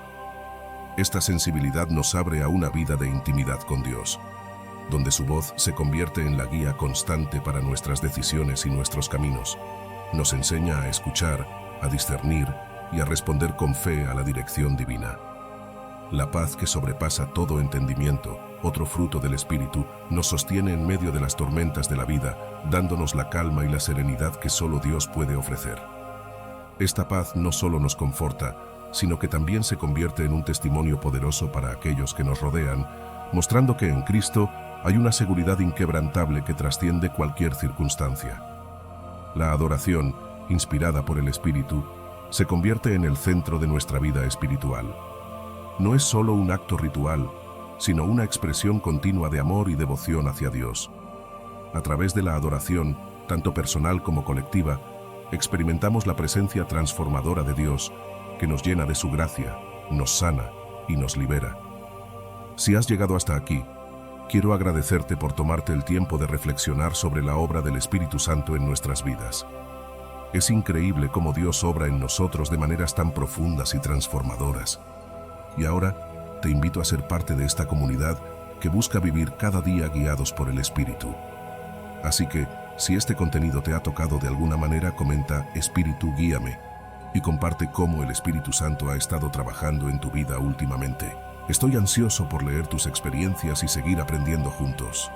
Esta sensibilidad nos abre a una vida de intimidad con Dios, donde su voz se convierte en la guía constante para nuestras decisiones y nuestros caminos. Nos enseña a escuchar, a discernir y a responder con fe a la dirección divina. La paz que sobrepasa todo entendimiento, otro fruto del Espíritu, nos sostiene en medio de las tormentas de la vida, dándonos la calma y la serenidad que solo Dios puede ofrecer. Esta paz no solo nos conforta, sino que también se convierte en un testimonio poderoso para aquellos que nos rodean, mostrando que en Cristo hay una seguridad inquebrantable que trasciende cualquier circunstancia. La adoración, inspirada por el Espíritu, se convierte en el centro de nuestra vida espiritual. No es solo un acto ritual, sino una expresión continua de amor y devoción hacia Dios. A través de la adoración, tanto personal como colectiva, experimentamos la presencia transformadora de Dios, que nos llena de su gracia, nos sana y nos libera. Si has llegado hasta aquí, quiero agradecerte por tomarte el tiempo de reflexionar sobre la obra del Espíritu Santo en nuestras vidas. Es increíble cómo Dios obra en nosotros de maneras tan profundas y transformadoras. Y ahora te invito a ser parte de esta comunidad que busca vivir cada día guiados por el Espíritu. Así que, si este contenido te ha tocado de alguna manera, comenta "Espíritu, guíame" y comparte cómo el Espíritu Santo ha estado trabajando en tu vida últimamente. Estoy ansioso por leer tus experiencias y seguir aprendiendo juntos.